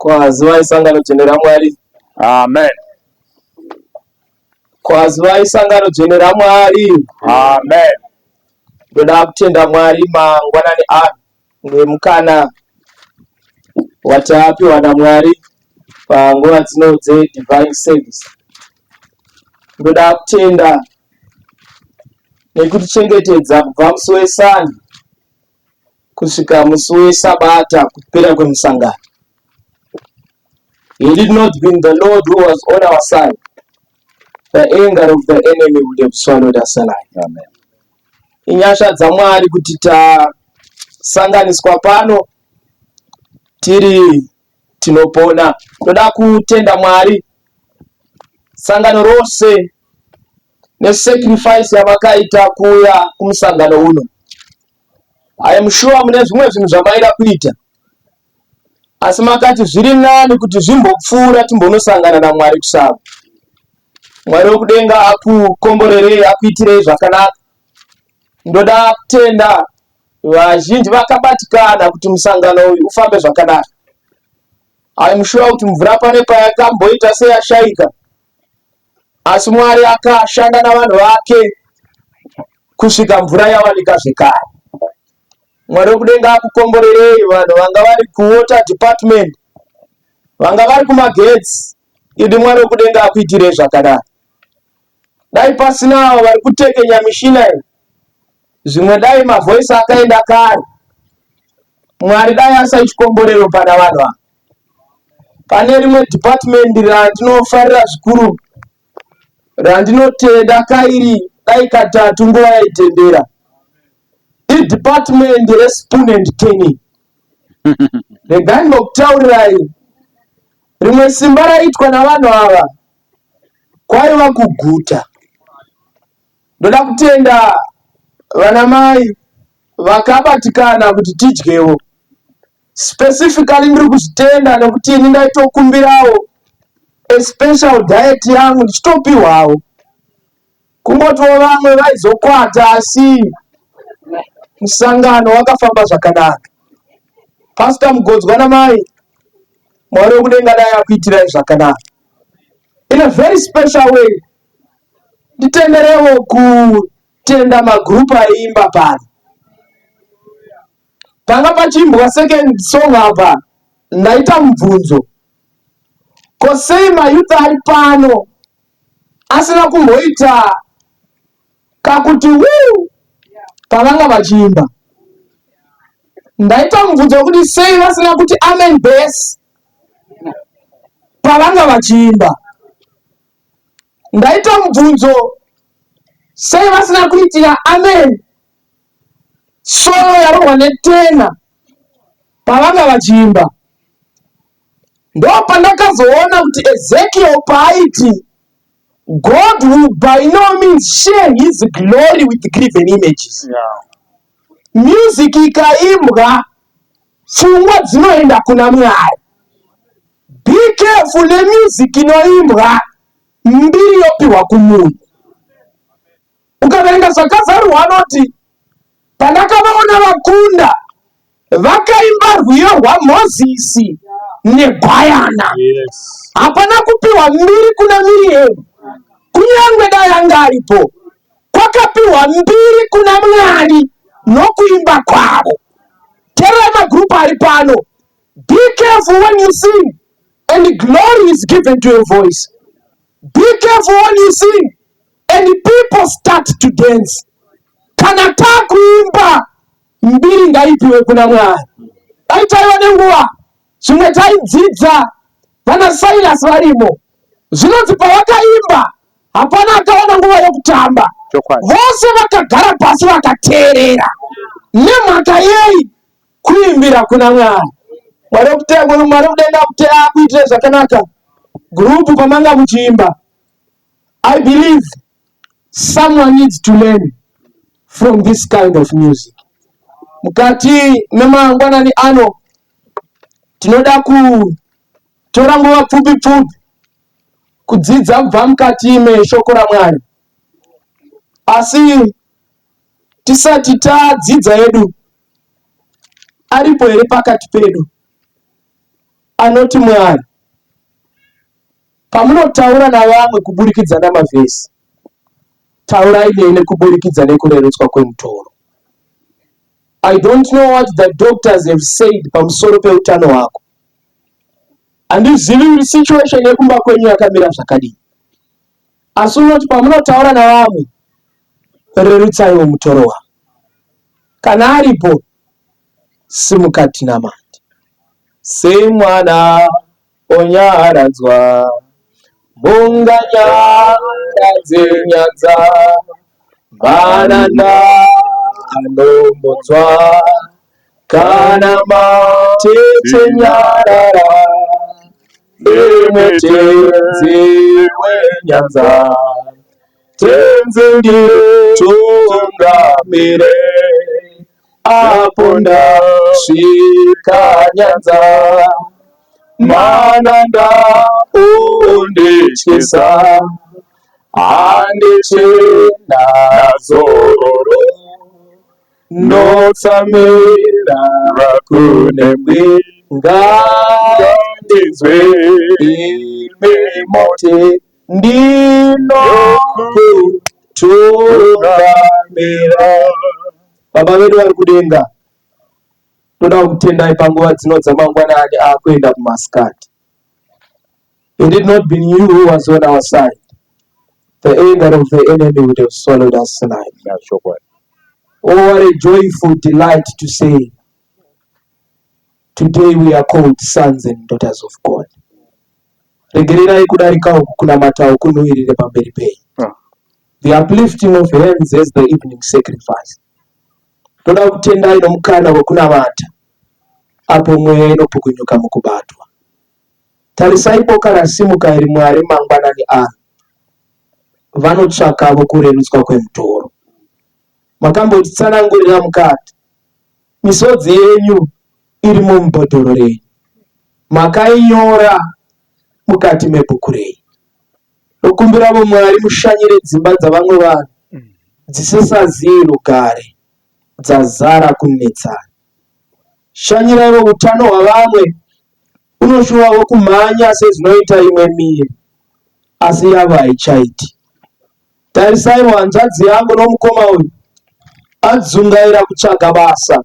Kwa zuwa isangano jenera Mwari. Amen. Kwa zuwa isangano jenera Mwari. Amen. Ndoda kutenda Mwari mangwanani ngemukana watapi wana Mwari panguva dzinodze divine service. Ndoda kutenda nekutichengetedza kubva musi wesani kusvika musi weSabata kupera kwemusangano. Had it not been the Lord who was on our side, the anger of the enemy would have swallowed us alive. Amen. Inyasha dzaMwari kuti tasanganiswa pano tiri tinopona. Toda kutenda Mwari sangano rose nesacrifice yavakaita kuuya kumusangano uno. I am sure mune zvimwe zvinhu zvamaida kuita, asi makati zviri nani kuti zvimbopfuura timbonosangana naMwari kusava. Mwari wekudenga akukomborerei, akuitirei zvakanaka. Ndoda kutenda vazhinji vakabatikana kuti musangano uyu ufambe zvakanaka. I am sure kuti mvura pane payakamboita seyashaika, asi Mwari akashanda navanhu vake kusvika mvura yawanika zvekare. Mwari wekudenga akukomborerei vanhu vanga vari kuwater department, vanga vari kumagetsi, idi Mwari wekudenga akuitirei zvakanaka. Dai pasinawo vari kutekenya mishina iyi, zvimwe dai mavhoisi akaenda kare. Mwari dai asaichikomborero pana vanhu ava. Pane rimwe department randinofarira zvikuru, randinotenda kairi dai katatu nguva yaitendera, department respoon and turning. Regai ndokutaurirai, rimwe simba raitwa navanhu ava kwaiva kuguta. Ndoda kutenda vanamai vakabatikana kuti tidyewo. Specifically ndiri kuzvitenda nekuti ini ndaitokumbirawo a special diet yangu ndichitopiwawo. Kungotiwo vamwe vaizokwata asi musangano wakafamba zvakanaka. Pastor Mugodzwa namai, Mwari wekudenga dai akuitirai zvakanaka. In a very special way, nditenderewo kutenda magrupu aiimba pano. Panga pachiimbwa second song apa, ndaita mubvunzo. Kosei mayouth ari pano asina kumboita kakuti wuu pavanga vachiimba. Ndaita mubvunzo kuti sei vasina kuti amen bass pavanga vachiimba. Ndaita mubvunzo sei vasina kuitira amen solo yarohwa netena pavanga vachiimba. Ndo pandakazoona kuti Ezekiel paaiti God will by no means share his glory with graven images. Yeah. Music ikaimbwa pfungwa dzinoenda kuna Mwari. Be careful nemusic inoimbwa mbiri yopiwa kumunhu. Ukaverenga zvakazarwa anoti pandakavaona vakunda vakaimba rwiyo rwaMozisi neGwayana. Yes. Hapana kupiwa mbiri kuna Miriam. Kunyangwe dai anga aripo, kwakapiwa mbiri kuna Mwari nokuimba kwavo. Tera magrupu ari pano, be careful when you sing and glory is given to your voice. Be careful when you sing and people start to dance. Kana takuimba mbiri ngaipiwe kuna Mwari. Aitaiwa nenguva zvimwe taidzidza vana Silas varimo, zvinonzi pavakaimba hapana akaona nguva yokutamba. Vose vakagara pasi vakateerera. Nemhaka yei? Kuimbira kuna Mwari. Mwari wekudenga akuitire zvakanaka. Grupu pamanga muchiimba, I believe someone needs to learn from this kind of music. Mukati memangwanani ano tinoda kutora nguva pfupi pfupi kudzidza kubva mukati meshoko raMwari. Asi tisati tadzidza yedu aripo here pakati pedu anoti Mwari pamunotaura navamwe kuburikidza namavhesi, taurai nene kuburikidza nekurerutswa kwemutoro. I don't know what the doctors have said pamusoro peutano hwako. Handizivi kuti situation yekumba kwenyu yakamira zvakadii. Asi unoti pamunotaura navamwe, rerutsaiwo mutoro wako. Kana aripo, simukati namati. Semwana onyaradzwa, munganya dzenyanza, banana anombodzwa, kana matete nyarara, tenzi wenyanza, tenzi nditungamire, apo ndasvika nyanza, mananda undityisa, handichena zororo, notsamira kune ngandizwe imimote ndinokutungamira. Baba vedu vari kudenga, toda kutendai panguva dzino dzamangwanani akuenda kumasikati. It did not been you who was on our side, the anger of the enemy would have swallowed us tonight. Oh, what a joyful delight to say, today we are called sons and daughters of God. Regererai kudarika uku kunamata uku kunuirire pamberi penyu. The uplifting of hands is the evening sacrifice. Toda kutendai nomukana wekunamata apo mweya inopukunyuka mukubatwa. Tarisai boka rasimuka iri Mwari mangwanani ano, vanotsvakavo kurerutswa kwemutoro. Makambotitsanangurira mukati, misodzi yenyu iri mubhodhoro renyu, makainyora mukati mebhuku renyu. Ndokumbiravo Mwari mushanyire dzimba dzavamwe vanhu dzisisazivi rugare, dzazara kunetsana. Shanyiraivo utano hwavamwe unoshuvawo kumhanya sezvinoita imwe miri, asi yavo haichaiti. Tarisaivo hanzvadzi yangu nomukoma uyu adzungaira kutsvaga basa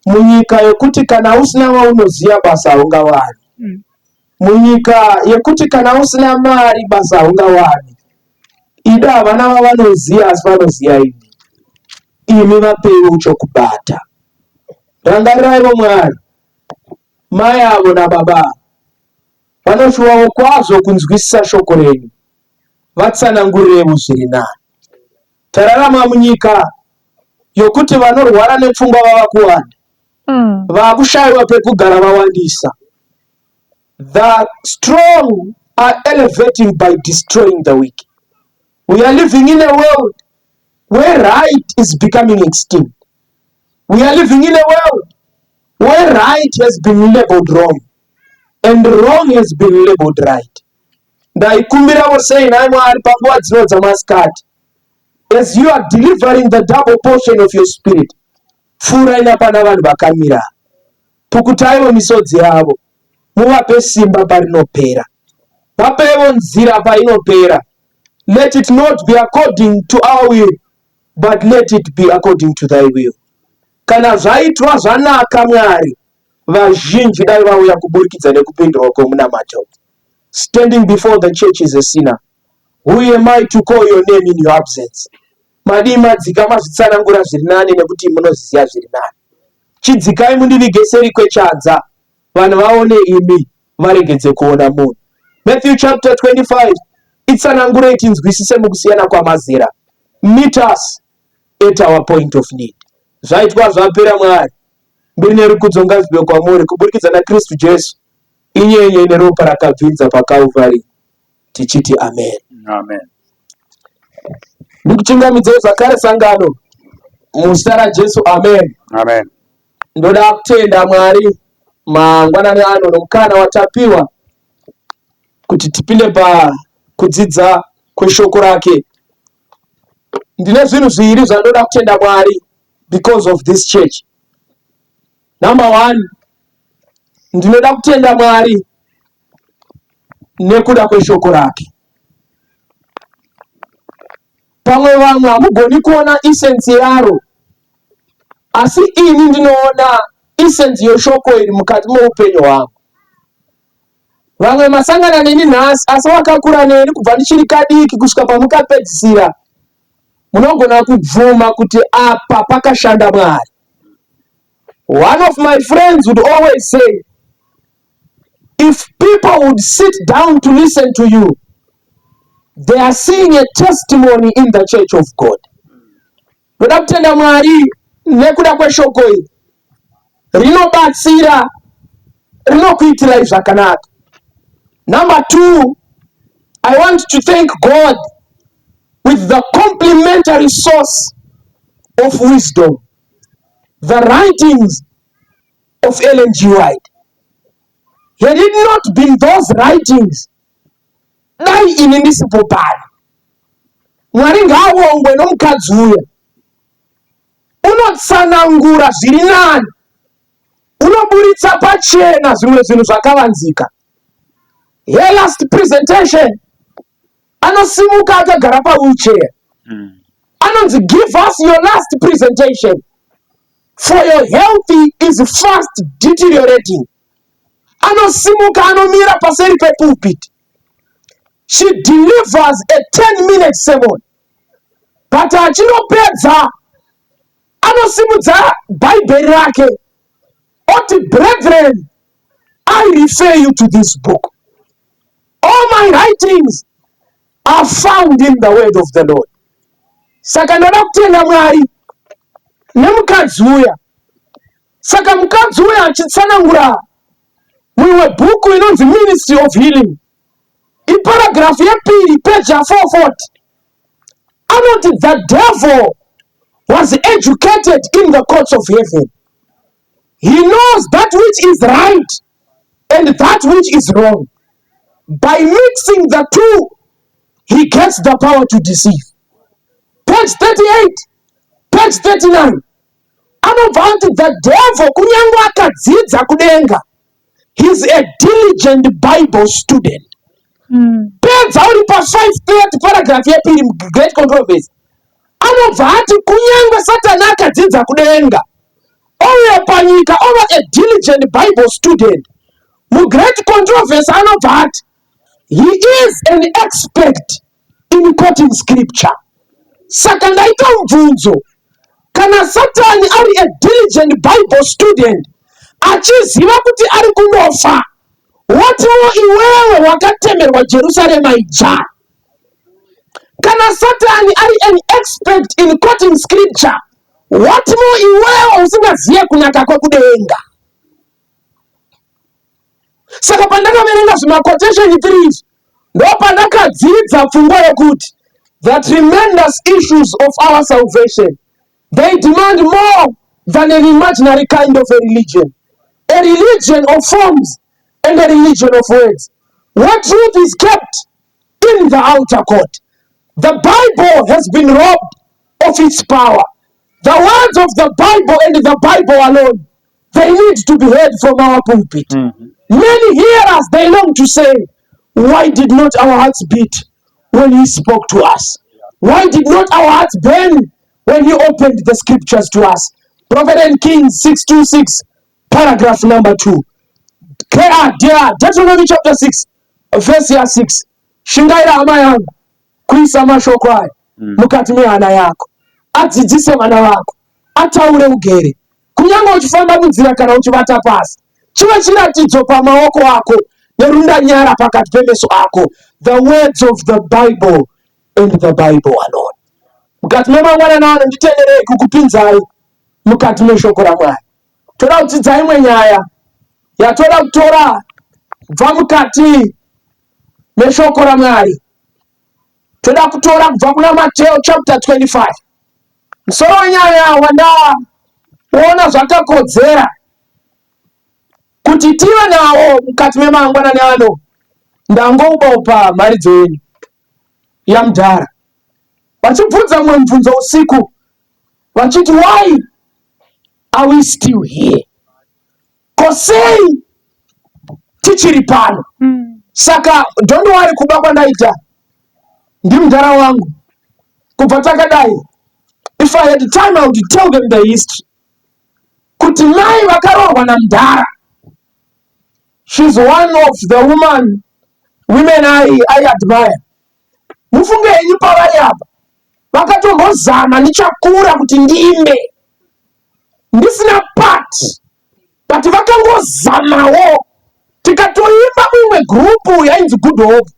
munyika yokuti kana usina waunoziva basa haungawani, munyika yekuti kana usina mari basa haungawani. Ida havana vavanoziva asi vanoziva imi. Imi vapeiwo chokubata. Rangariraivo Mwari mai avo nababa vanoshuvawo kwazvo kunzwisisa shoko renyu, vatsanangurirevo zviri nani. Tararama munyika yokuti vanorwara nepfungwa vava kuwanda, vakushayiwa pekugara vawandisa. The strong are elevating by destroying the weak. We are living in a world where right is becoming extinct. We are living in a world where right has been labeled wrong and wrong has been labeled right. Ndaikumbira vose inai Mwari panguva dzino dzamasikati, as you are delivering the double portion of your spirit, furai napana vanhu vakamira, pukutaivo misodzi yavo, muvape simba parinopera, vapevo nzira painopera. Let it not be according to our will, but let it be according to thy will. Kana zvaitwa zvanaka Mwari, vazhinji dai vauya kuburikidza nekupindurwa kwemunamata. Standing before the church is a sinner. Who am I to call your name in your absence? Madimadzika mazvitsanangura zviri nani nekuti munoziva zviri nani. Chidzikai mundivige seri kwechadza, vanhu vaone imi varegedze kuona munhu. Matthew chapter 25, itsanangure tinzwisise mukusiyana kwamazera. Meet us at our point of need. Zvaitwa zvapera Mwari, mbiri nerukudzo ngazvibe kwamuri kuburikidza naKristu Jesu, inyenye ine ropa rakabvinza paKalvari, tichiti amen. Amen. Ndikuchingamidza zvakare sangano muzita raJesu, amen. Amen. Ndoda kutenda Mwari mangwanani ano nomukana watapiwa kuti tipinde pakudzidza kweshoko rake. Ndine zvinhu zviviri zvandoda kutenda Mwari because of this church. Number one, ndinoda kutenda Mwari nekuda kweshoko rake. Pamwe vamwe hamugoni kuona isensi yaro, asi ini ndinoona isensi yeshoko iri mukati muupenyu hwangu. Vamwe masangana neni nhasi, asi wakakura neni kubva ndichiri kadiki kusvika pamukapedzisira, munogona kubvuma kuti apa pakashanda Mwari. One of my friends would always say, if people would sit down to listen to you, they are seeing a testimony in the church of God. Noda kutenda Mwari nekuda kweshoko iri rinobatsira, rinokuitirai zvakanaka. Number 2, I want to thank God with the complementary source of wisdom, the writings of Ellen G. White. Had it not been those writings, dai ini ndisipo pano. Mwari ngaawongwe nomukadzi uya. Unotsanangura zviri nani, unoburitsa pachena zvimwe zvinhu zvakavanzika. Her last presentation, anosimuka akagara pawheelchair. Anonzi, give us your last presentation, for your health is fast deteriorating. Anosimuka anomira paseri pepulpit. She delivers a 10-minute sermon. But achinopedza anosimudza Bible rake oti, brethren, I refer you to this book. All my writings are found in the word of the Lord. Saka ndoda kutenda Mwari nemukadzi uya. Saka mukadzi uya achitsanangura mumwe bhuku inonzi Ministry of Healing, iparagrafu yepiri page 440, anoti the devil was educated in the courts of heaven. He knows that which is right and that which is wrong. By mixing the two, he gets the power to deceive. Page 38, page 39, anobva anti the devil kunyange akadzidza kudenga, he's a diligent Bible student. Pedza uri pa 530 paragraph yepiri Great Controversy, anobva ati kunyange Satani akadzidza kudenga, ouya panyika ova a diligent Bible student. Mu Great Controversy anobva ati he is an expert in quoting scripture. Saka ndaita mubvunzo, kana Satani ari a diligent Bible student, achiziva kuti ari kunofa, watiwo iwewe wakatemerwa Jerusalema ija. Kana Satani ari an expert in quoting scripture, watiwo iwewe usingaziye kunaka kwekudenga. Saka pandakaverenga zvima quotation 3 ndo pandakadzidza pfungwa yokuti the tremendous issues of our salvation, they demand more than an imaginary kind of a religion of forms and a religion of words. What truth is kept in the outer court? The Bible has been robbed of its power. The words of the Bible and the Bible alone, they need to be heard from our pulpit. Many hearers, they long to say, why did not our hearts beat when he spoke to us? Why did not our hearts burn when he opened the scriptures to us? Prophet and Kings 6:26, paragraph number 2. Deuteronomy chapter 6, verse 6. Shingaira hama yangu kuisa mashoko aya mukati mehana yako, adzidzise vana vako, ataure ugere, kunyange uchifamba munzira kana uchivata pasi, chive chiratidzo pamaoko ako nerunda nyara pakati pemeso ako. The words of the Bible and the Bible alone. Mukati memangwana ano nditenderei kukupinzai mukati meshoko raMwari. Toda kudzidza imwe nyaya yatoda kutora kubva mukati meshoko raMwari. Toda kutora kubva kuna Mateo chapter 25. Musoro wenyaya wandaona zvakakodzera kuti tive nawo mukati memangwanani ano. Ndangoupa mharidzo yenyu yamudhara, vachibvunza mumwe mubvunzo usiku vachiti, why are we still here? Kosei tichiri pano. Saka don't worry kuba kwandaita ndi mudhara wangu kubva takadai. If I had time I would tell them the history. Kuti mai vakarohwa namudhara. She's one of the women I admire. Mufunge henyu pavari apa vakatombozama nichakura kuti ndiimbe ndisina part, but vakangozamawo. Tikatoimba mumwe grupu yainzi Good Hope,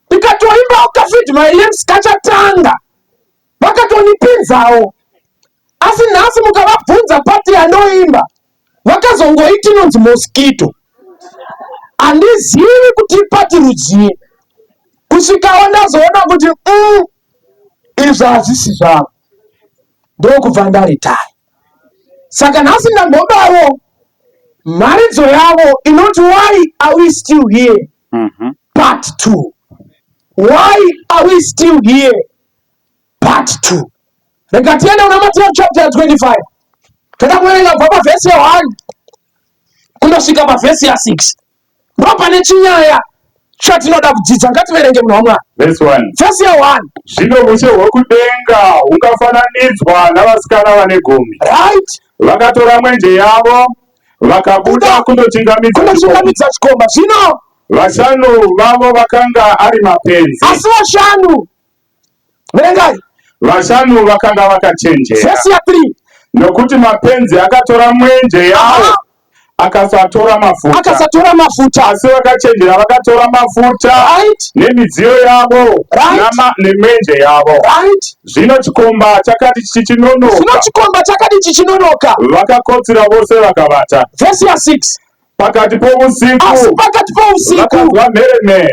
tikatoimba ukafiti my lips kachatanga, vakatonipinzawo. Asi nhasi mukavabvunza pati yanoimba vakazongoiti inonzi Mosquito. Handizivi kuti pati rudzii, kusvikawo ndazoona kuti izvi hazvisi zvavo, ndokubva ndaritai. Saka nhasi ndambodawo mharidzo yavo inoti why are we still here, part 2. Why are we still here, part 2. Rega tienda una Matthew chapter 25. Toda kuverenga kubva pavhesi ya 1 kundosvika pavhesi ya 6. Ndo pane chinyaya chatinoda kudzidza. Ngativerenge munhu wamwari. Verse 1. Vhesi ya 1. Zvino ushe hwekudenga hungafananidzwa navasikana vane gumi. Right. Vakatora mwenje yavo vakabuda kundochingamidza chikomba. Zvino vashanu vavo vakanga ari mapenzi. Asi vashanu, verengai, vashanu vakanga vakachenjera. Vhesi ya 3. Nokuti mapenzi akatora mwenje yavo akasatora mafuta. Asi vakachenjera vakatora mafuta, right, nemidziyo yavo, right, nemwenje yavo. Right. Zvino chikomba chakati chichinonoka. Vakakotsira vose vakavata. Vhesi ya 6. Pakati pousiku vakazwa mheremhere,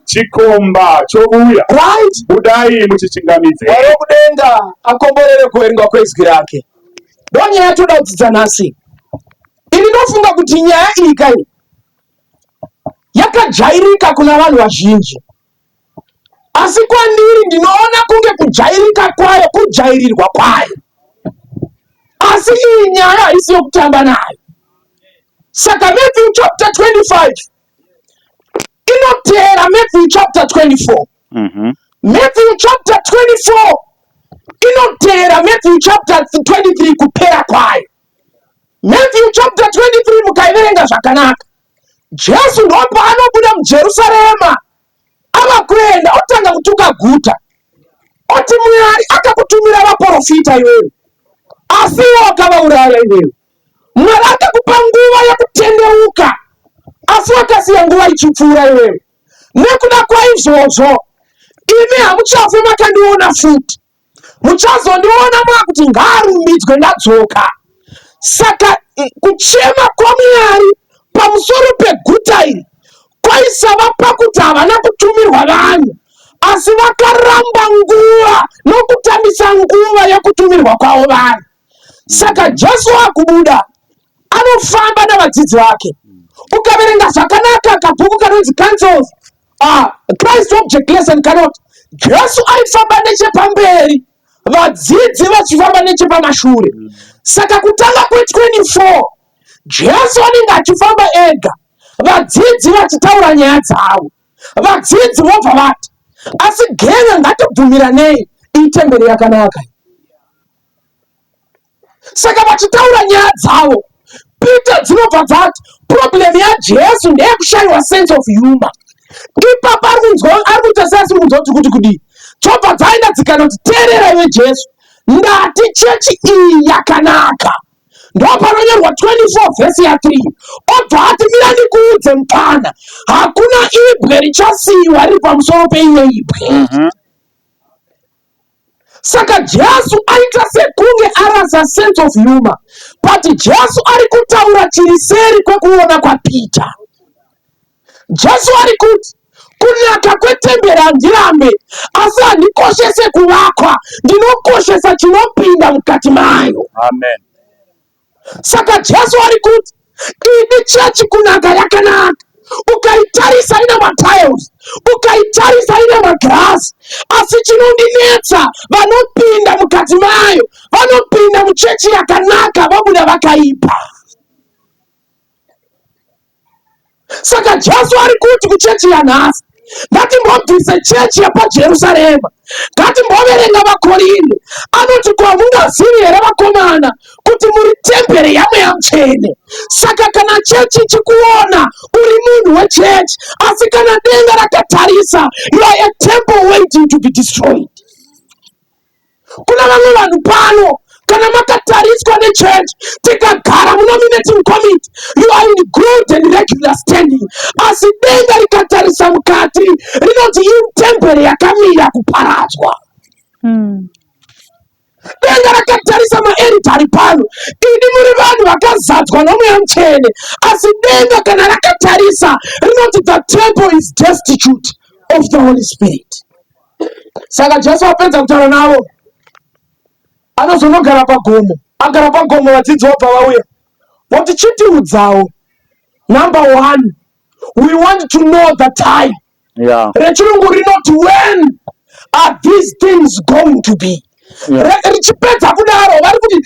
chikomba chobuya. Right. Budai muchichingamidze. Wari kudenga akomborere kuverenga kwezwi rake. Ndo nyaya yatoda kudzidza nhasi. Ini ndofunga kuti nyaya iyi kai yakajairika kuna vanhu vazhinji, asi kwandiri ndinoona kunge kujairika kwayo kujairirwa kwayo, asi iyi nyaya haisi yokutamba nayo. Saka Matthew chapter 25 inotera Matthew chapter 24. Matthew chapter 24 inotera Matthew chapter 23 kupera kwayo. Matthew chapter 23 mukaiverenga zvakanaka, Jesu ndo paanobuda muJerusarema ava kuenda otanga kutuka guta, oti Mwari akakutumira vaprofita iwewe, asi iwo akavauraya iwewe. Mwari akakupa nguva yekutendeuka, asi wakasiya nguva ichipfuura iwewe. Nekuda kwaizvozvo imi hamuchafe makandiona futi, muchazondiona mwakuti ngaarumbidzwe ndadzoka. Saka kuchema kwaMwari pamusoro peguta iri kwaisava pakuti havana kutumirwa vanhu, asi vakaramba nguva nokutambisa nguva yekutumirwa kwavo vanhu. Saka Jesu akubuda anofamba navadzidzi vake. Ukaverenga zvakanaka kabhuku kanonzi Counsels, Christ Object Lesson kanoti Jesu aifamba nechepamberi, vadzidzi vachifamba nechepamashure. Saka kutanga kwe24 Jesu anenge achifamba ega, vadzidzi vachitaura nyaya dzavo. Vadzidzi vobva vati, asi genya ngatibvumiranei iyi temberi yakanaka. Saka vachitaura nyaya dzavo, Peter dzinobva dzati problem yaJesu ndeyekushayiwa sense of humor. Ipapo ari kuita seasimunzwa kuti kudii, chobva dzaenda dzikanoti teerera iwe Jesu, ndati chechi iyi yakanaka. Ndo panonyorwa 24 vhesi ya 3, obva ati mira ndikuudze mupana, hakuna ibwe richasiyiwa riri pamusoro peimwe ibwe. Saka Jesu aita sekunge arasa sense of humor, but Jesu ari kutaura chiri seri kwekuona kwaPeter. Jesu ari kuti kunaka kwetemberi handirambe, asi handikoshese kuvakwa, ndinokoshesa chinopinda mukati mayo. Amen. Saka Jesu ari kuti ini chechi kunaka yakanaka, ukaitarisa ina matiles, ukaitarisa ina magrasi, asi chinondinetsa vanopinda mukati mayo, vanopinda muchechi yakanaka vabuda vakaipa. Saka Jesu ari kuti kuchechi yanhasi ngatimbobvise chechi yepajerusarema, ngatimboverenga vakorinde. Anoti ko hamungazivi here vakomana kuti muri temberi yaMweya Mutsvene? Saka kana chechi chikuona uri munhu wechechi, asi kana denga rakatarisa, you are a temple waiting to be destroyed. Kuna vamwe vanhu pano kana makatariswa nechechi tikagara munominating committee, you are in good and regular standing, asi denga rikatarisa mukati rinoti intemberi yakamira kuparadzwa. Denga rakatarisa maeritari pano, ini muri vanhu vakazadzwa noMweya Mutsvene, asi denga kana rakatarisa rinoti the temple is destitute of the Holy Spirit. Saka Jesu apedza kutaura navo, anozonogara pagomo. Agara pagomo, vadzidzi vobva vauya voti chitiudzawo. Number one, we want to know the time. Rechirungu rinoti when are these things going to be. Richipedza kudaro vari kuti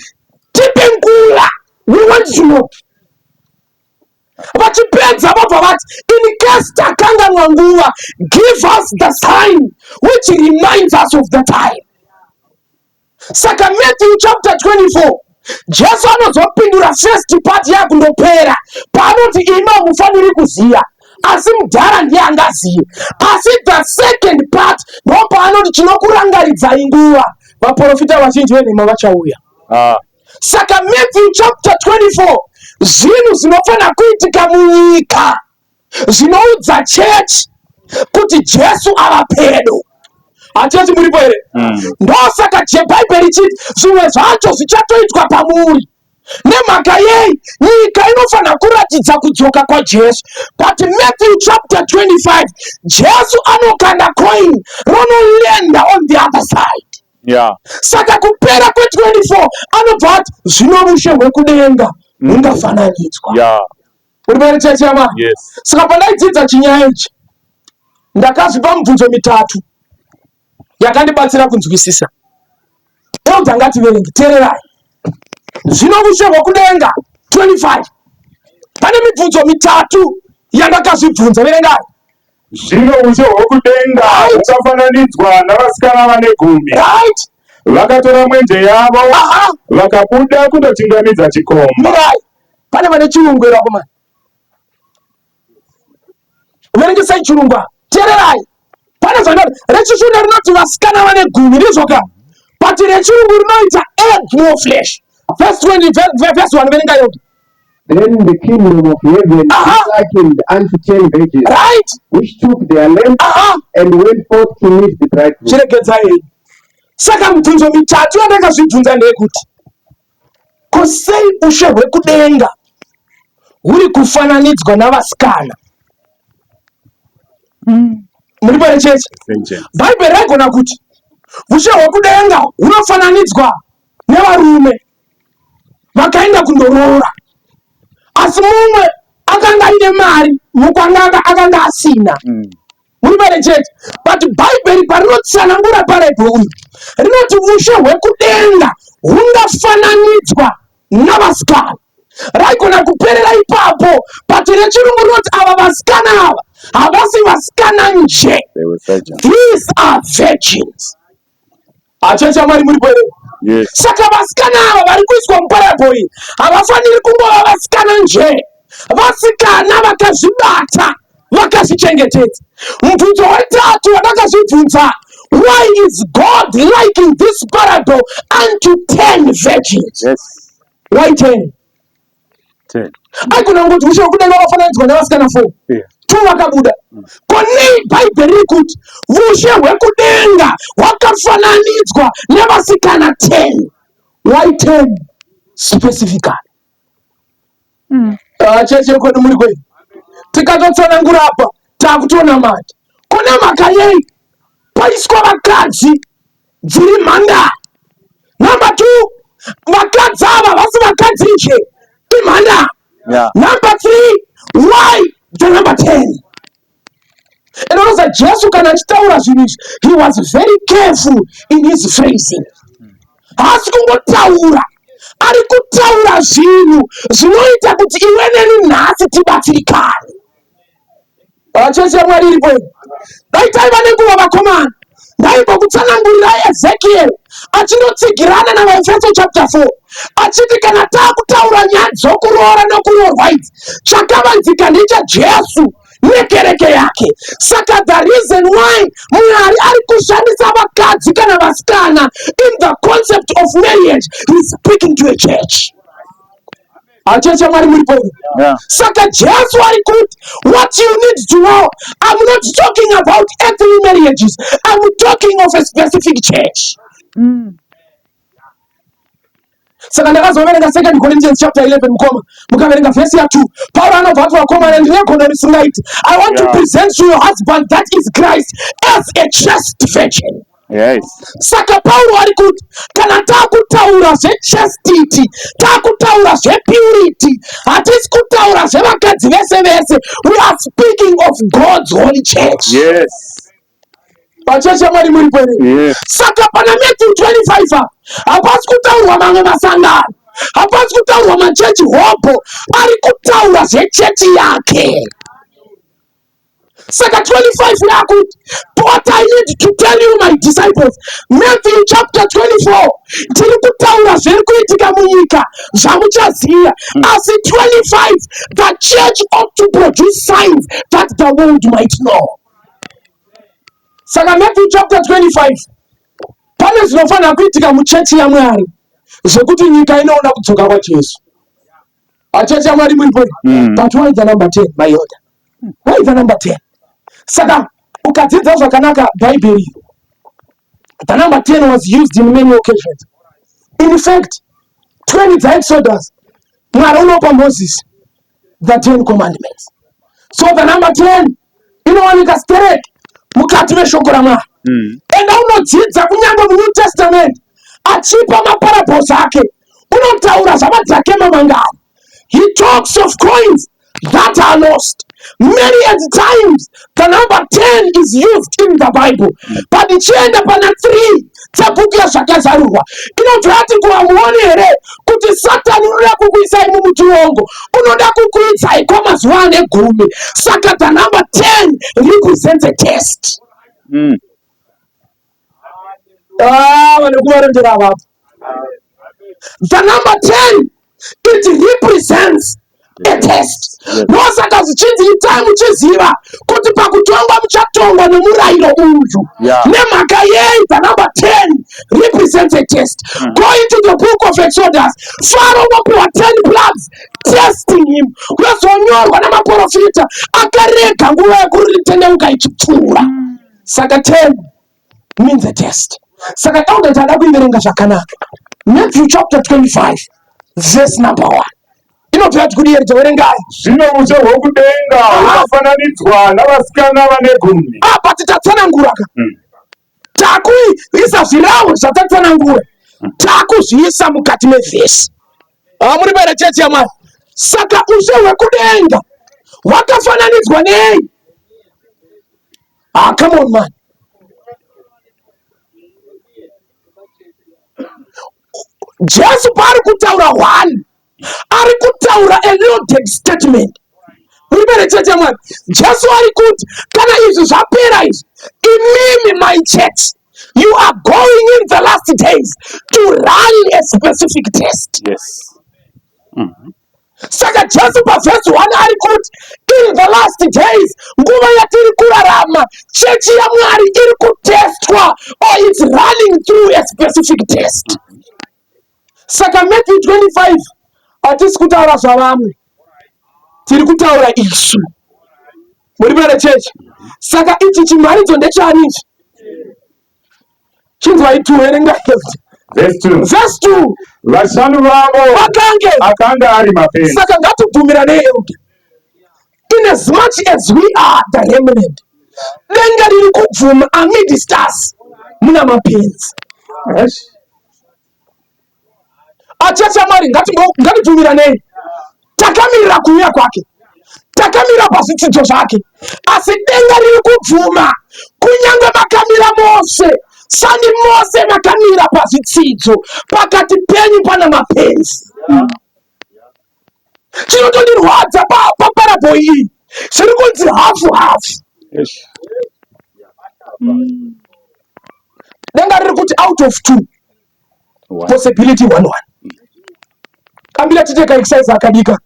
tipe nguva, we want to know. Vachipedza vobva vati in case takanganwa nguva, give us the sign which reminds us of the time. Saka Matthew chapter 24, Jesu anozopindura first part yakundopera paanoti imi hamufaniri kuziya, asi mudhara ndiye angaziye. Asi the second part ndopaanoti tinokurangaridzai nguva, vaprofita vazhinji venhema vachauya. Saka Matthew chapter 24, zvinhu zvinofana kuitika munyika zvinoudza chechi kuti Jesu ava pedo. Hatiyati muripo here? Ndosaka Bhaibheri chiti zvimwe zvacho zvichatoitwa pamuri. Nemhaka yei nyika inofana kuratidza kudzoka kwaJesu. But Matthew chapter 25, Jesu anokanda coin ronolenda on the other side. Saka kupera kwe24 anobva ati zvino ushe hwekudenga hungafananidzwa. Uri pari chechi yama? Saka pandaidzidza chinyaya ichi ndakazvipa mibvunzo mitatu yakandibatsira kunzwisisa. Eudza ngativerenge, teererai. Zvino ushe hwekudenga 25. Pane mibvunzo mitatu yandakazvibvunza, verengai. Zvino ushe hwekudenga hukafananidzwa navasikana vane gumi. Vakatora mwenje yavo vakabuda kundochingamidza chikomba. Mirai, pane vane chirungu here vakomana? Verengesai chirungu. Teererai. Pane zvanoti rechishona rinoti vasikana vane gumi, ndizvoka. But rechirungu rinoita add more flesh. Verse 20, verse 1, verenga yote. Then the kingdom of heaven is likened unto 10 virgins, which took their lamps and went forth to meet the bridegroom. Saka mibvunzo mitatu yandakazvibvunza ndeyekuti kusei ushe hwekudenga huri kufananidzwa navasikana. Muri pari chechi? Bhaibheri raigona kuti ushe hwekudenga hunofananidzwa nevarume vakaenda kundoroora, asi mumwe akanga aine mari, mukwanga akanga asina. Muri pari chechi? But Bhaibheri parinotsanangura parabho uyu rinoti ushe hwekudenga hungafananidzwa navasikana. Raigona kuperera ipapo, but rechirungu rinoti ava vasikana ava havasi vasikana nje. These are virgins. Achechi amari muri pere? Saka vasikana ava vari kuiswa muparabho iyi havafaniri kungova vasikana nje, vasikana vakazvibata vakazvichengetedza. Mubvunzo wetatu wandakazvibvunza, why is God liking this parable unto 10 virgins? Why 10? Aigona kungoti ushe hwekudenga hwafananidzwa navasikana 4. 2 vakabuda. Konei Bhaibheri riri kuti ushe hwekudenga hwakafananidzwa nevasikana 10. Why 10 specifically? Chechi kwedu muri kwedu tikatotsanangura apa takutoona mati. Kune mhaka yei paiswa vakadzi dziri mhandara? Number 2, vakadzi ava vasi vakadzi nje, imhandara. Number 3, why the number 10? Inonoza Jesu kana achitaura zvinhu izvi, he was very careful in his phrasing. Haasi kungotaura, ari kutaura zvinhu zvinoita kuti iwe neni nhasi tibatsirikane. Acheche Mwari iripo. Daitai vanenguva vakomana. Ndaibo kutsanangurira Ezekiel achinotsigira na Efeso chapter 4 achiti kana taakutaura nyaya dzokuroora nokuroorwa idzi chakavanzika ndechaJesu nekereke yake. Saka the reason why Mwari ari kushandisa vakadzi kana vasikana in the concept of marriage, he's speaking to a church. Acheche Mwari muripo. Saka Jesu ari kuti what you need to know, I'm not talking about earthly marriages, I'm talking of a specific church. Saka ndakazoverenga 2 Corinthians chapter 11 mukoma mukaverenga verse ya 2 Paul anobva vakoma and nekononisingaiti I want to present to your husband that is Christ as a chaste virgin. Yes. Saka Paulo ari kuti kana taakutaura zvechastity, taakutaura zvepurity, hatisi kutaura zvevakadzi vese vese. We are speaking of God's holy church. Yes. Vacheche Mwari muripo here. Saka pana Matthew 25 hapasi kutaurwa mamwe masangano, hapasi kutaurwa machechi hopo, ari kutaura zvechechi yake. Saka 25 yakuti what I need to tell you my disciples, Matthew chapter 24 tiri kutaura zviri kuitika munyika zvamuchaziva. Asi 25 the church ought to produce signs that the world might know. Saka Matthew chapter 25 pane zvinofanira kuitika muchechi yaMwari zvekuti nyika inoona kudzoka kwaJesu. Achechi yaMwari muripo. But why the number 10 my elder? Why the number 10? Saka ukadzidza zvakanaka Bible, the number 10 was used in many occasions. In fact 20 Exodus Mwari unopa Moses the 10 commandments. So the number 10 inowanika straight mukati meshoko raMwari. And unodzidza kunyange muNew Testament achipa maparables ake unotaura zvamadzakema mangani. He talks of coins that are lost. Many at times the number 10 is used in the Bible. But ichienda pana 3 dzabhuku yazvakazarurwa inobva yati kuvamuoni here kuti Satani unoda kukuisai mumutiongo, unoda kukuidzai kwamazuva ane 10. Saka the number 10 represents a test. The number 10 it represents a test. Nosaka zvichinzi itai muchiziva kuti pakutongwa muchatongwa nemurayiro uyu. Nemhaka yei the number 10 represents a test. Going to the book of Exodus, Pharaoh unopiwa 10 plagues testing him. Kwezonyorwa namaprofita akarega nguva yekuritendeuka ichipfuura. Saka 10 means a test. Saka taunda tada kuiverenga zvakanaka Matthew chapter 25 verse number 1 inobva yati kudiyeredza verengai. Zvino ushe hwokudenga hukafananidzwa navasikana vane 10. Apa titatsanangura ka takuisa zvirawo zvatatsanangura takuzviisa mukati mevhesi. Muri pere chechi yaMwari. Saka ushe hwekudenga hwakafananidzwa nei? Come on man. Jesu paari kutaura 1 ari kutaura a loaded statement. Muri chechi yaMwari. Jesu ari kuti kana izvi zvapera izvi, imimi my church, you are going in the last days to run a specific test. Yes. Saka Jesu paverse 1 ari kuti in the last days, nguva yatiri kurarama, chechi yaMwari iri kutestwa or it's running through a specific test. Saka Matthew 25 hatisi kutaura zvavamwe, tiri kutaura isu. Muri pere chechi. Saka ichi chimharidzo ndechani ichi? Chinzwai 2 verenga verse 2 vashanu vavo akanga ari mapenzi. Saka ngatibvumirane euda, in as much as we are the remnant, denga riri kubvuma amidst us muna mapenzi. Achechi yaMwari ngatibvumiranei. Takamirira kuuya kwake, takamira pazvidzidzo zvake, asi denga riri kubvuma kunyange makamira Mose. Sandi Mose makamira pazvidzidzo, pakati penyu pana mapenzi. Chinotondirwadza paparabo iyi zviri kunzi hafu. Denga riri kuti out of 2 possibility 1-1. Kambira titeka exercise akadika.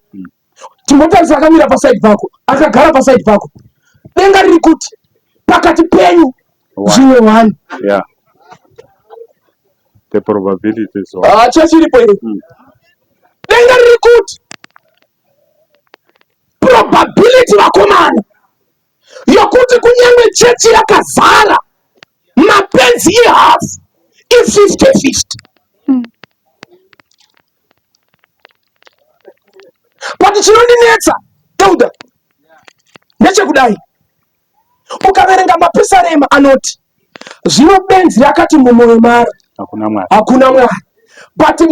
Timotarisa akamira paside pako, akagara paside pako. Denga riri kuti pakati penyu 0-1. Yeah. The probability is 1. Chachiripo iri. Denga riri kuti probability vakomana yokuti kunyange chechi yakazara mapenzi i-half i-50-50. But chinondinetsa Dauda ndechekudai, ukaverenga mapisarema anoti zvino benzi rakati mumwoyo maro hakuna Mwari. But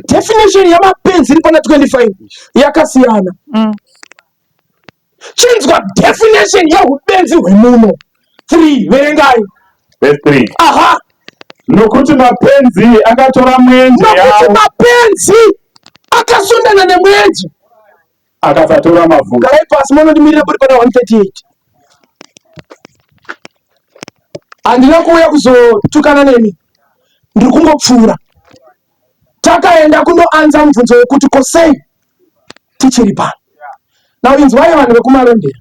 definition yamapenzi iri pana 25 yakasiyana. Chinzwa definition yehubenzi hwemuno 3 verengai. Verse 3. Aha. Nokuti mapenzi akatora mwenje yawo. Nokuti mapenzi akasondana nemwenje akasatora mafuta. Garai pasi munondimirira muri pana 138. Handina kuuya kuzotukana nemi, ndiri kungopfuura. Takaenda kunoanza mubvunzo wekuti kosei tichiri pano. Now inzwai vanhu vekumarondera.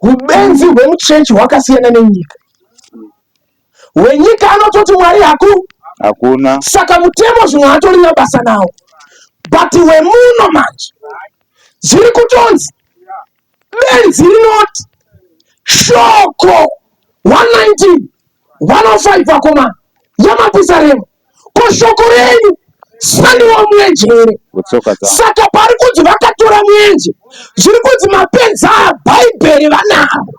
Ubenzi hwemuchechi hwakasiyana nenyika. Wenyika anototi Mwari hakuna. Saka mutemo zvimwe hatorina basa nawo. But wemuno manje zviri kutonzi benzi rinoti shoko 119 105 vakomana yamapisarema ko shoko renyu saniwo mwenje here. Saka pari kunzi vakatora mwenje zviri kunzi mapenzi abhaibheri vanavo.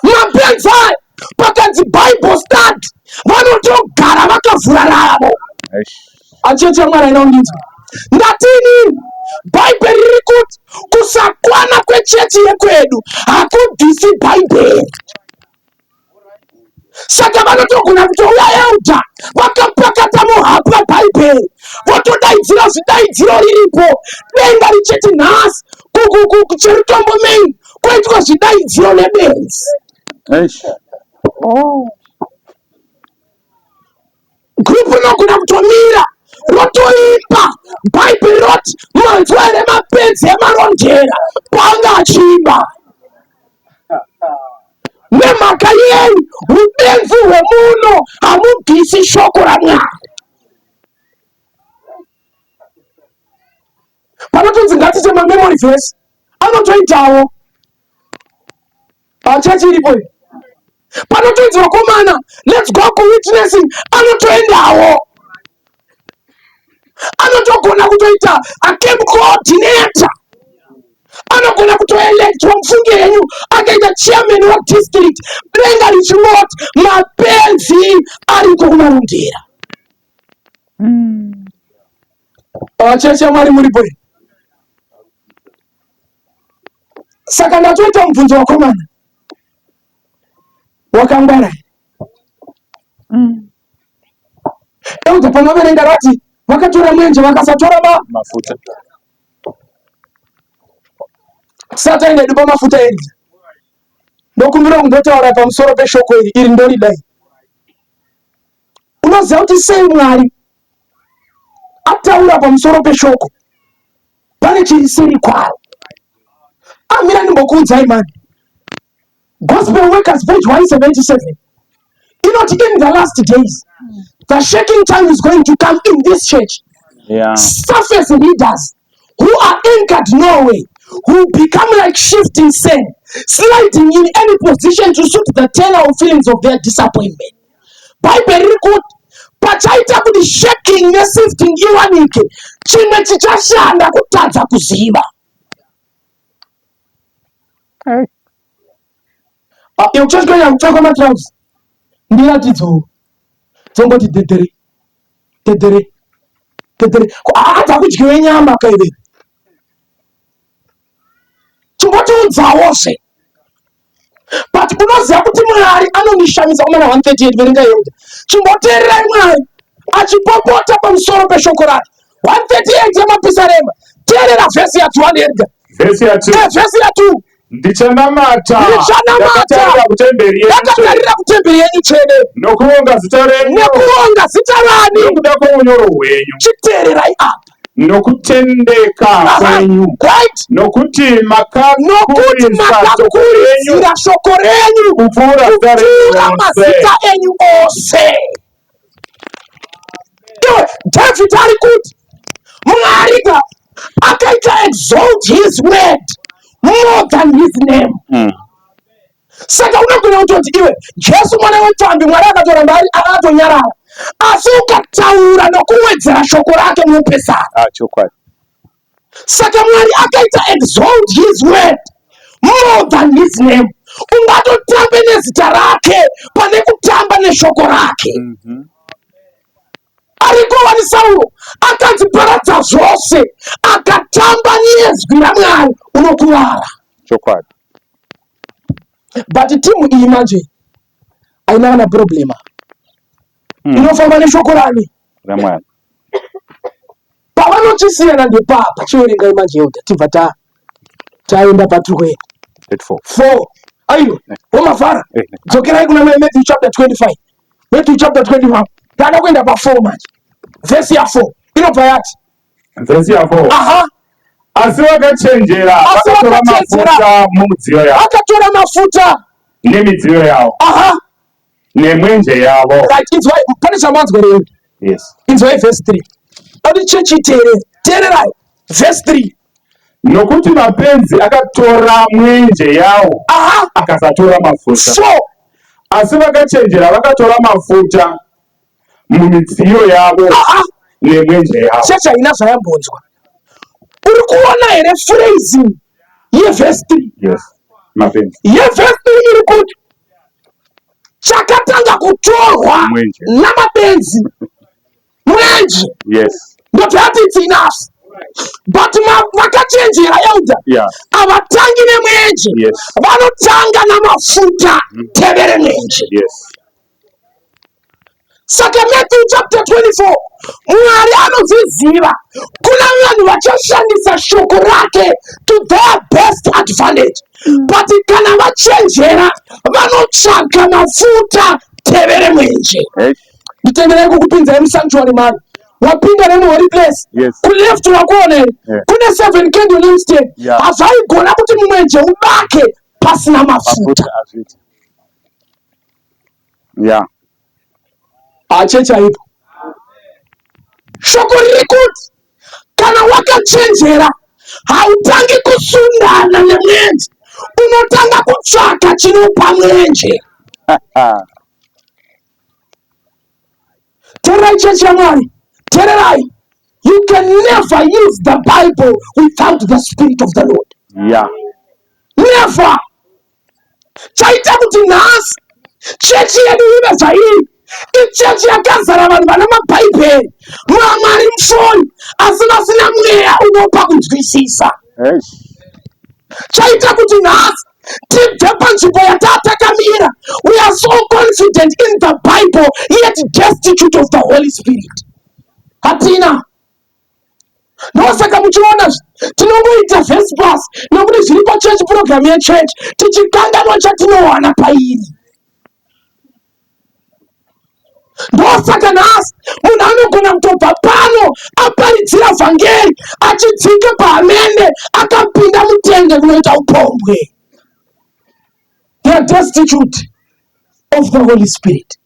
Mapenzi aya pakanzi Bible study vanotogara vakavhura ravo. Acheche Mwari inaundinzwa ndatini Bible riri kuti kusakwana kwechechi yekwedu hakubvisi Bible. Saka vanotogona kutouya Elda vakapakata muhapa Bible votodaidzira zvidaidziro riripo denga richiti nhasi kucheritombo main kwaitwa zvidaidziro nebenzi. Grupu rinogona kutomira rotoimba Bible roti manzwa ere mapenzi emarondera panga achimba. Nemhaka yei ubenzi hwemuno hamubvisi shoko raMwari. Panotonzi ngatite mamemory verse anotoitawo chechi iripo. Panotonzi vakomana let's go kuwitnessing anotoendawo. Anotogona kutoita acamp coordinator, anogona kutoelectwa mfungi yenyu akaita chairman wa district. Denga richimoti mapenzi ariko kumarondera. Chechi yaMwari muripo. Saka ndatoita mubvunzo wakomana wakangwara. Euta panoverenga rati vakatora mwenje vakasatora mafuta. Sata ine duba mafuta eri. Ndokumbira kungotaura pamusoro peshoko iri ndoridai. Unoziva kuti sei Mwari ataura pamusoro peshoko pane chiri siri kwaro. Amira ndimbokuudzai mani. Gospel Workers page 177 inoti in the last days the shaking time is going to come in this church. Surface leaders who are anchored nowhere, who become like shifting sand, sliding in any position to suit the tenor or feelings of their disappointment. Bible record pachaita kuti shaking nesifting iwanike chimwe chichashanda kutadza kuziva. Ukuchosikonya kutsvaka matrauzi ndiratidzo dzongoti dedere haadza kudyiwe nyama kaive chimbotiudzawozve. But unoziva kuti Mwari anonishamisa kumana 138 verenga Yehuda. Chimboteererai Mwari achipopota pamusoro peshoko rake 138 yamapisarema. Terera vhesi ya 2 anerga. Vhesi ya 2. Vhesi ya 2. Ndichanamata. Ndakatarira kutemberi yenyu tsvene. Nokuonga zita renyu. Nokuonga zita rani. Nokuda kwounyoro hwenyu. Chitererai apa. Nokutendeka kwenyu. Right. Nokuti makakurisira shoko renyu kupfuura mazita enyu ose. David ari kuti Mwari akaita exalt his word more than his name. Saka unogona kutoti iwe Jesu mwana wetambi Mwari akatoramba akatonyarara, asi ukataura nokuwedzera shoko rake mupesana. Chokwadi. Saka Mwari akaita exalt his word more than his name. Ungatotambe nezita rake pane kutamba neshoko rake. Arikova ni Saulo akadziparadza zvose akatamba nezwi raMwari unokurara. Chokwadi. But timu iyi manje aina kana problema. Inofamba neshoko rani raMwari. Pavanochisiyana ndepapa chiwerenga imanje yoda tibva taenda paturwe 4 ayo womavhara dzokerai kuna Matthew chapter 25. Matthew chapter 25 tada kuenda pa 4 manje. Verse ya 4 inobva yati verse ya 4 asi vakachenjera vakatora mafuta mumidziyo yavo. Vakatora mafuta nemidziyo yavo nemwenje yavo. Right, inzwai pane chamanzwa rero. Yes. Inzwai verse 3. Ati chechi tererai verse 3. Nokuti mapenzi akatora mwenje yavo akasatora mafuta. So asi vakachenjera vakatora mafuta mumidziyo yavo nemwenje yavo. Checha ina zvayambonzwa. Uri kuona here phrasing yeverse 3? Yes. Mapenzi. Yeverse 3 iri kuti chakatanga kutorwa namapenzi mwenje. Yes. But that is enough. But vakachenjera yauda. Yeah. Avatangi nemwenje. Yes. Vanotanga namafuta tevere mwenje. Yes. Saka Matthew chapter 24 Mwari anoziziva kuna vanhu vachashandisa shoko rake to their best advantage. But kana vachenjera vanotsvaka mafuta tevere mwenje. Nditenderei kukupinzai musanctuary mari. Wapinda nemuholy place. Yes. Kuleft wakuona kune 7 candle lampstand. Hazvaigona kuti mumwenje ubake pasina mafuta. Yeah. Achecha ipo. Shoko riri kuti kana wakachenjera hautangi kusundana nemwenje, unotanga kutsvaka chinopa mwenje. Tererai chechi yaMwari, tererai. You can never use the Bible without the Spirit of the Lord. Yeah. Never. Chaita kuti nhasi chechi yedu ive zvairi. Ichechi yakazara vanhu vana mabhaibheri, Mwari mufoni, asi vasina mweya unopa kunzwisisa. Chaita kuti nhasi tibve panzvimbo yatakamira. We are so confident in the Bible yet destitute of the Holy Spirit. Hatina. Ndosaka muchiona tinongoita Vespers nokuti zviri pachurch program yechurch tichikanganwa chatinowana pairi. Ndosaka nhasi munhu anogona kutobva pano aparidzira vhangeri achidzika pahamende akapinda mutende kunoita upombwe. They are destitute of the Holy Spirit.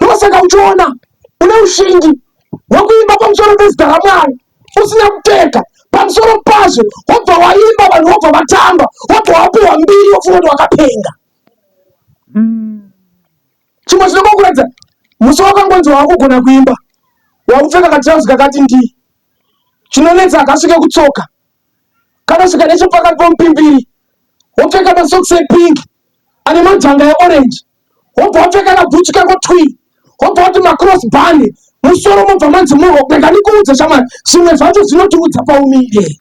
Ndosaka uchiona une ushingi hwekuimba pamusoro pezita raMwari usina kupfeka pamusoro pazvo, wobva waimba vanhu wobva vatamba, wobva wapiwa 2 wofunga kuti wakapenga. Chimwe chinokukuradza musi wakangonzi wakugona kuimba, wakupfeka katirauzi kakati ndii, chinonetsa akasvike kutsoka, kanosvika nechepakati pomupimbiri, wopfeka masokisi epingi ane majanga eorenji, wobva wapfeka kabhutsu kako twi, wobva wati macross band, musoro mobva manzi murwa. Rega ndikuudze shamwari, zvimwe zvacho zvinotiudza paumire.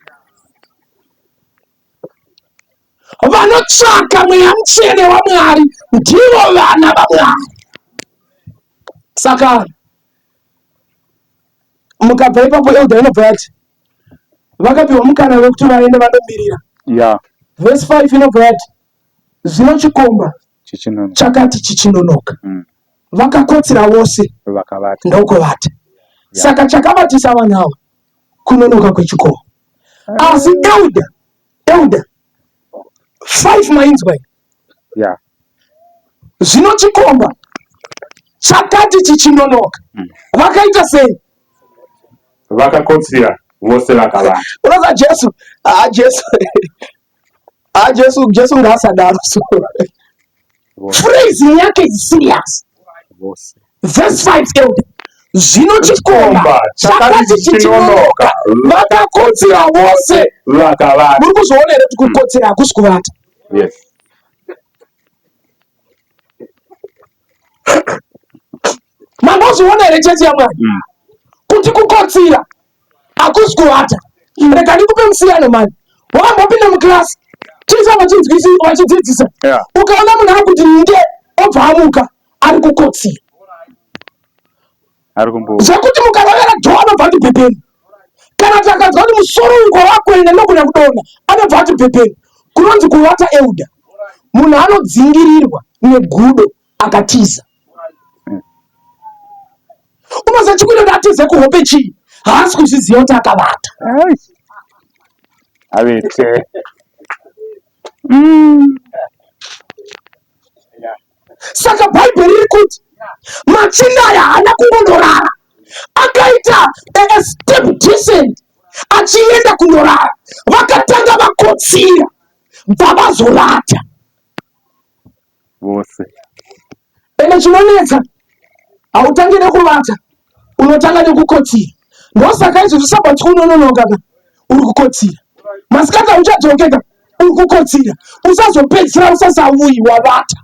Vanotsvaka mweya mutsvene waMwari ndivo vana vaMwari. Saka mukabva ipapo Elder inobva yati vakapiwa mukana wekuti vaende vandomirira. Verse 5 inobva yati zvino chikomba chakati chichinonoka vakakotsera vose ndokwavata. Saka chakabatisa vanhu ava kunonoka kwechikomba. Asi Elder 5 mainzwa zvino chikomba chakati chichinonoka vakaita sei? Vakakotsera vose vakavata. Unoza Jesu ngaasadaro. Phrasing yake is serious. Verse 5 Elder zvino chikomba chakati chichinonoka vakakotsera vose vakavata. Muri kuzviona here kuti kukotsera hakusi kuvata? Yes. Mandozviona here chechi yaMwari kuti kukotsera hakusi kuvata. Reka ndikupe musiyano mani. Wambopinda mukirasi wachidzidzisa ukaona munhu ari kuti nge obva amuka ari kukotsera zvekuti mukarovera dho anobva ati pepeni, kana takadzwa kuti musoro uyu kwavakuenda ndokuda kudonha anobva ati pepeni. Kunonzi kuvata Elder munhu anodzingirirwa negudo akatiza. Unoza chikwino atize kuhope chii haasi kuzviziva kuti akavata. Saka Bhaibheri riri kuti machinda aya haana kungondorara, akaita a step descent achienda kundorara. Vakatanga vakotsira bva vazovata vose. Ende chinonetsa hautangi nekuvata, unotanga nekukotsira. Ndosaka izvozvi sabati unononoka uri kukotsira, masikati hauchadzokeka uri kukotsira, usazopedzisira usasauyi wavata.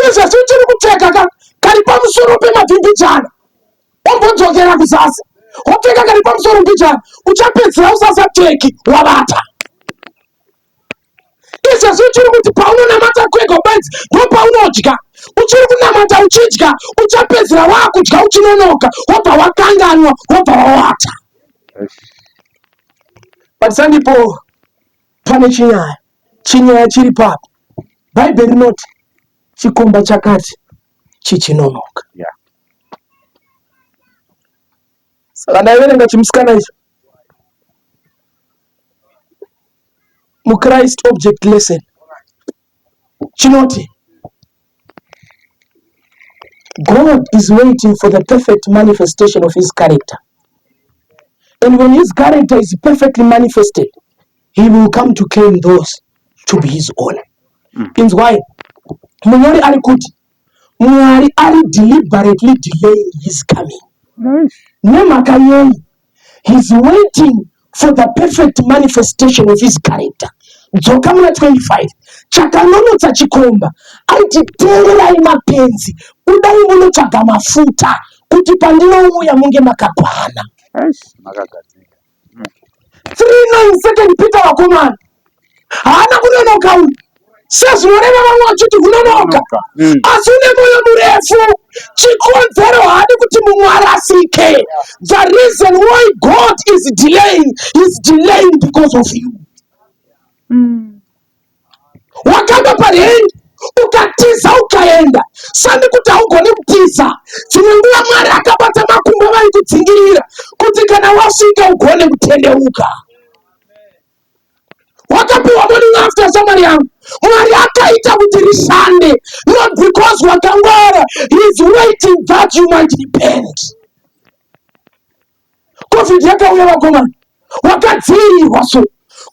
Izvezvi uchiri kupfeka kari pamusoro pemabhimbijana wombodzokera kuzasi, wopfeka kari pamusoro pemabhimbijana uchapedzisira usasapfeki wavata. Izvezvi uchiri kuti paunonamata kwega bedzi ndopaunodya, uchiri kunamata uchidya uchapedzisira wakudya uchinonoka wobva wakanganwa wobva wawata. Patisandipo pane chinyaya chiri papo. Bhaibheri rinoti chikomba chakati chichinonoka. Saka ndaiverenga chimusikana icho muChrist Object Lesson chinoti God is waiting for the perfect manifestation of his character, and when his character is perfectly manifested he will come to claim those to be his own. Inzwai Mwari ari kuti Mwari ari deliberately delaying his coming. Nemhaka yei he's waiting for the perfect manifestation of his character. Dzoka muna 25 chakanonotsa chikomba aiti teererai mapenzi udai munotsvaga mafuta kuti pandinouya munge makakwana. 3:9 Peter vakomana haana kunonoka uyu sezvinoreva vamwe vachiti kunonoka asi une mwoyo murefu. Chikonzero haadi kuti mumwe arasike. The reason why God is delaying because of you. Wakamba pareni ukatiza ukaenda, sandi kuti haugoni kutiza. Dzimwe nguva Mwari akabata makumbo vari kudzingirira kuti kana wasvika ugone kutendeuka. Wakapiwa morning after shamwari yangu, Mwari akaita kuti rishande, not because wakangwara. He is waiting that you might repent. COVID yakauya vakomana wakadzivirirwa so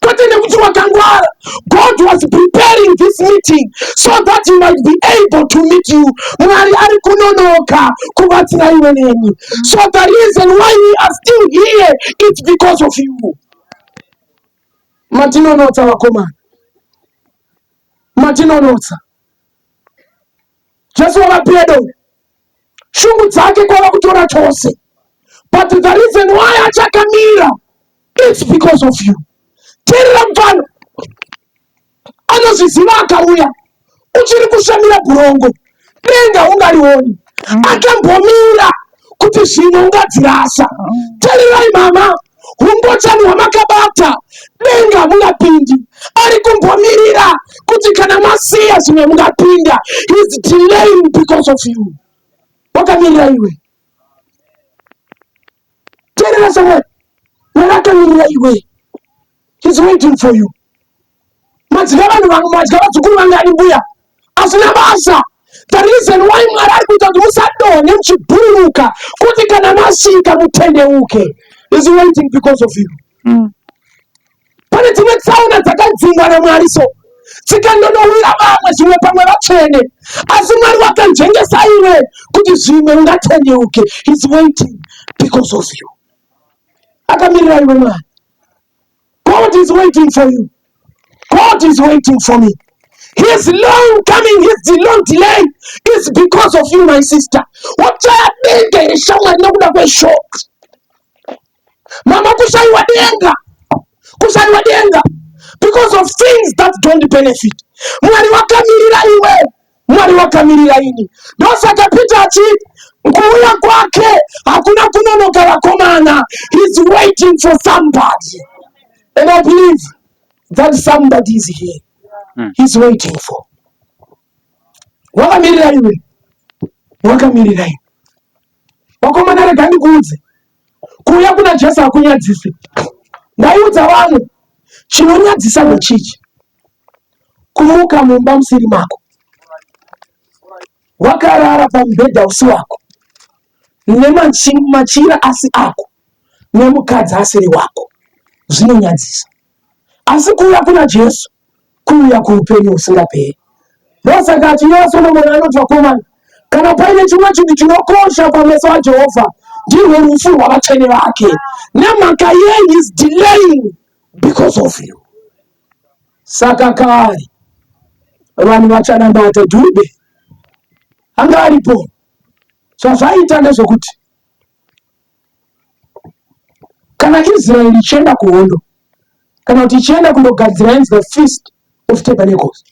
kwete nekuti wakangwara. God was preparing this meeting so that he might be able to meet you. Mwari ari kunonoka kubatsira iwe neni. So the reason why we are still here is because of you. Matinonotsa vakomana, matinonotsa. Jesu wakapedo shungu dzake kwava kutora chose, but the reason why achakamira it's because of you. Terera mfano anozviziva akauya uchiri kushamira burongo denga ungarioni akambomira kuti zvino ungadzirasa. Tarirai mama, umbochani wamakabata denga mungapindi, ari kumbomirira kuti kana masiya zvimwe mungapinda. He's delaying because of you. Wakamirira iwe. Terera somewhere. Wakamirira iwe. He's waiting for you. Madzikava dzukuru vanga ari mbuya asina basa. The reason why Mwari ari kuita kuti musadonhe muchibhururuka kuti kana masvika mutendeuke is waiting because of you. Pane dzimwe tsaona dzakadzingwa naMwari so dzikandodowira vamwe zvimwe pamwe vatsvene, asi Mwari wakanjengesa iwe kuti zvimwe ungatendeuke. He's waiting because of you. Akamirira iwe Mwari. God is waiting for you. God is waiting for me. His long coming, his long delay is because of you, my sister. What denga ishamwa nokuda kweshock. Mama kushaiwa denga because of things that don't benefit. Mwari wakamirira iwe, Mwari wakamirira ini. Ndosaka Peter achiti kuuya kwake hakuna kunonoka vakomana. He's waiting for somebody. And I believe that somebody is here. He's waiting for. Wakamirira iwe. Wakomana rega ndikuudze. Kuuya kuna Jesu hakunyadzisi. Ndaiudza vanhu chinonyadzisa ndechichi. Kumuka mumba musiri mako. Wakarara pamubhedha usi wako. Nemachira asi ako. Nemukadzi asiri wako. Zvinonyadzisa. Asi kuuya kuna Jesu, kuuya kuupenyu usingaperi. Ndosaka chinova Solomoni anoti vakomana, kana paine chimwe chinhu chinokosha pameso aJehovha ndirwo rufu rwavatsvene vake. Nemhaka yenyu is delaying because of you. Saka kare vanhu vachanambata Dhube anga aripo. Zvazvaita ndezvokuti kana Israeli ichienda kuhondo, kana kuti ichienda kundogadzira the Feast of Tabernacles,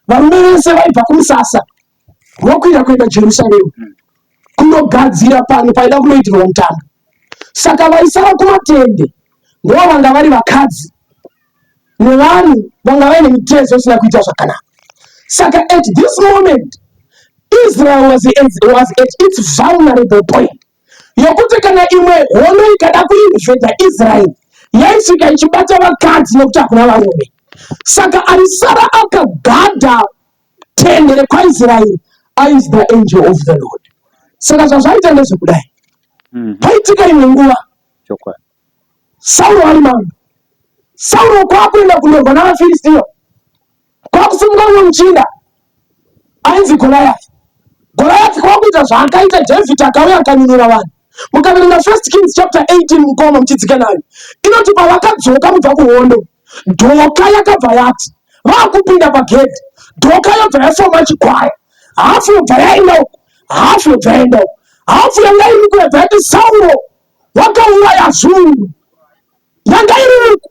varume vese vaibva kumusasa vokwira kuenda Jerusalemu kundogadzira pano paida kunoitirwa mutambo. Saka vaisara kumatende ndivo vanga vari vakadzi nevanhu vanga vaine mitezo isina kuita zvakanaka. Saka at this moment Israel was at its vulnerable point yokuti kana imwe hondo ikada kuinvada Israel yaisvika ichibata vakadzi nokuti hakuna varume. Saka aisara akagada tende rekwaIsraeri is the angel of the Lord. Saka zvazvaita ndezvekudai. Paitika imwe nguva Sauro ari mambo. Sauro kwakuenda kundorwa navaFiristia, kwakusimuka umwe muchinda ainzi Goliath. Goliath kwakuita zvaakaita David akauya akanyunura vanhu. Mukaverenga 1 Kings chapter 18 mukoma muchidzika nayo inoti pavakadzoka kubva kuhondo, dhoka yakabva yati vakupinda pagedhi, dhoka yobva yafoma chikwaya, hafu yobva yaenda uko, hafu yobva yaenda uko, hafu yanga iri uko yobva yati Sauro wakauraya zungu, yanga iri uko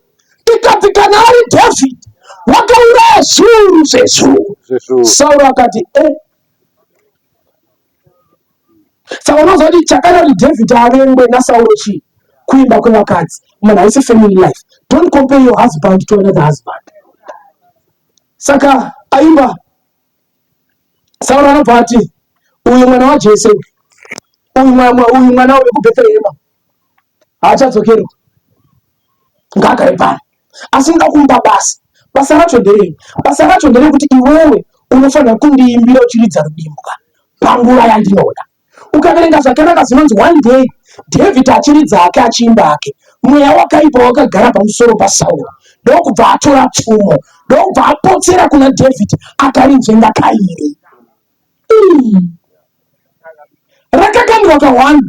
ikati kana ari David wakauraya zungu zvezungu. Sauro akati saka unozoti chakanoti David avengwe naSauro chii? Kuimba kwevakadzi. Munhu haisi family life. Don't compare your husband to another husband. Saka aimba Sauro anobva ati uyu mwana waJese, uyu mwana wekubheterehema haachadzokerwa, ngaagare pano. Asi ndoda kumupa basa racho nderei? Basa racho nderekuti iwewe unofanira kundiimbira uchiridza rudimbuka panguva yandinoda. Ukaverenga zvakanaka zvinonzi one day David achiridza hake achiimba hake, mweya wakaipa wakagara pamusoro paSauro, ndokubva atora pfumo, ndokubva apotsera kuna David akarinzvenga kairi. Rakakandwa ka1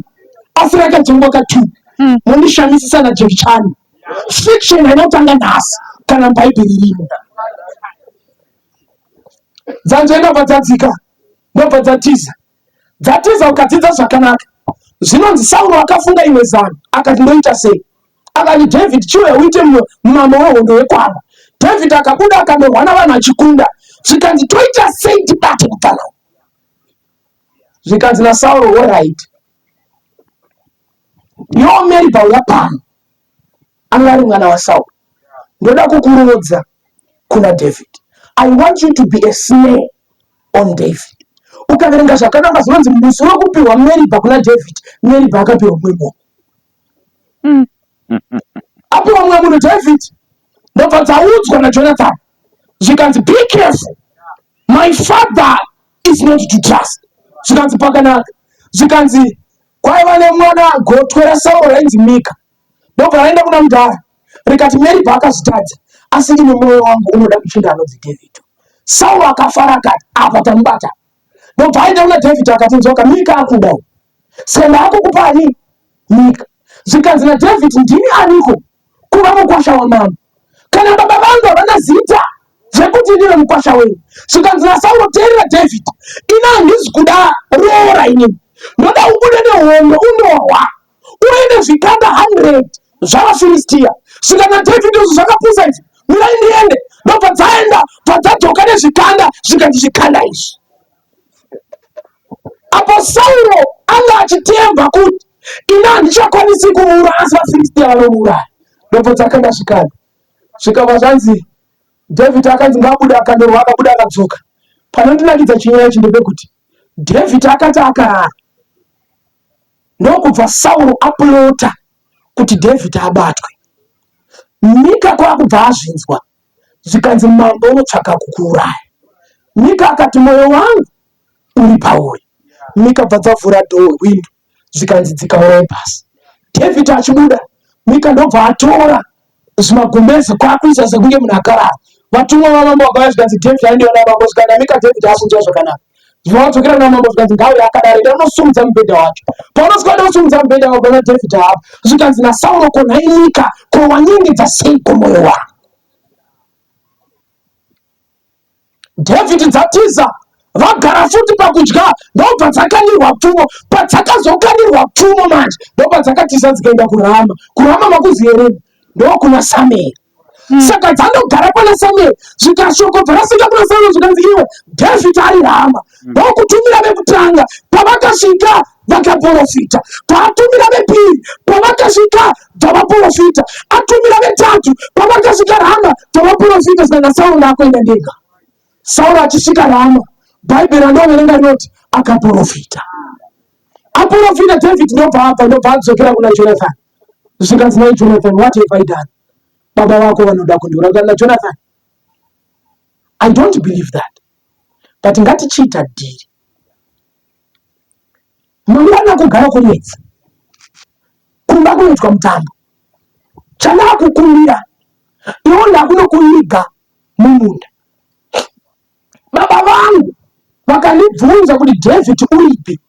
asi rakajengwa ka2. Mundishamisisa naJackie Chan. Fiction inotanga nhasi kana mubhaibheri rimo. Dzanzve ndobva dzadzika, ndobva dzatiza. Dzatiza ukadzidza zvakanaka. Zvinonzi Sauro akafunga imwe zano akati ndoita sei? Akati David chiuya uite mambo wehondo yekwavo. David akabuda akandorwa navanhu achikunda. Zvikanzi toita sei tibate kupana. zvikanzi naSauro, alright, iwo Meri pauya pano anga ari mwana waSauro, ndoda kukurodza kuna David. I want you to be a snare on David. Ukaverenga zvakanaka zvinonzi musi wekupirwa Meriba kuna David, Meriba akapirwa mumwe munhu. Apirwa mumwe munhu David, ndobva dzaudzwa naJonathan zvikanzi be careful, my father is not to trust. Zvikanzi pakanaka, zvikanzi kwaiva nemwana gotwe raSauro rainzi Mika, ndobva raenda kuna mudhara rikati Meriba akazvitadza, asi ine mwoyo wangu unoda kuchinda anodzi David. Sauro akafara akati apa tamubata. Ndobva aenda kuna David akati nzoka Mika akuda, senda akukupani Mika. Zvikanzi naDavid, ndini aniko kuva mukwasha wamambo? Kana baba vangu havana zita zvekuti ndive mukwasha wenyu. Zvikanzi naSauro, teerera David, ina handisi kuda roora inini, ndoda ubude nehondo unorwa uende zvikanda 100 zvavaFiristia. Zvikanzi naDavid, izvo zvakapusa izvi, mirai ndiende. Ndobva dzaenda padzadzoka nezvikanda, zvikanzi zvikanda izvi. Apo Sauro anga achitemba kuti ina handichakwanisi kuuraya asi vaFiristia vanouraya. Ndobva dzakanda zvikanda. Zvikabva zvanzi David akanzi ngabuda, akandorwa, akabuda, akadzoka. Panondinakidza chinyaya ichi ndepekuti David akati akarara, ndokubva Sauro aplota kuti David abatwe. Mika kwakubva azvinzwa, zvikanzi mambo unotsvaka kukuuraya. Mika akati mwoyo wangu uri pauri. Mika bva dzavhura windo, zvikanzi dzikauraye pasi. David achibuda, Mika ndobva atora zvimagumbezi kwakuisa sekunge munhu akarara. Vatumwa vamambo vakauya zvikanzi David aendeona mambo, zvikana Mika David asunzwa zvakanaka. Zvavadzokera kuna mambo zvikanzi ngauye akadaro, enda unosumudza mubhedha wacho. Paunosvika unosumudza mubhedha wako na David apa, zvikanzi naSauro, ko nhai Mika, ko wanyengedza seiko mwoyo wangu? David dzatiza, vagara futi pakudya, ndobva dzakandirwa pfumo. Padzakazokandirwa pfumo manje, ndobva dzakatiza dzikaenda kuRama. kuRama makuziyerevi ndokuna Samueri. Saka dzandogara pana Samueri, zvikashoko bvarasvika kuna Samueri zvikanzi iwe David ari Rama. Ndokutumira vekutanga pavakasvika vakaprofita, paatumira vepiri pavakasvika dzavaprofita, atumira vetatu pavakasvika Rama dzavaprofita. Saka Sauro ndakuenda ndega. Sauro achisvika Rama, Bhaibheri randoverenga rinoti akaprofita. Aprofita David, ndobva apa, ndobva adzokera kuna Jonathan. Zvikanzi naye Jonathan, what have I done? Baba vako vanoda kundiuraya. Na Jonathan, I don't believe that, but ngatichita dhiri. Mangwana kugara kunetsa, kumba kunoitwa mutambo. Chandakukumbira iwo ndakunokuiga mumunda. Baba vangu vakandibvunza kuti David uripi,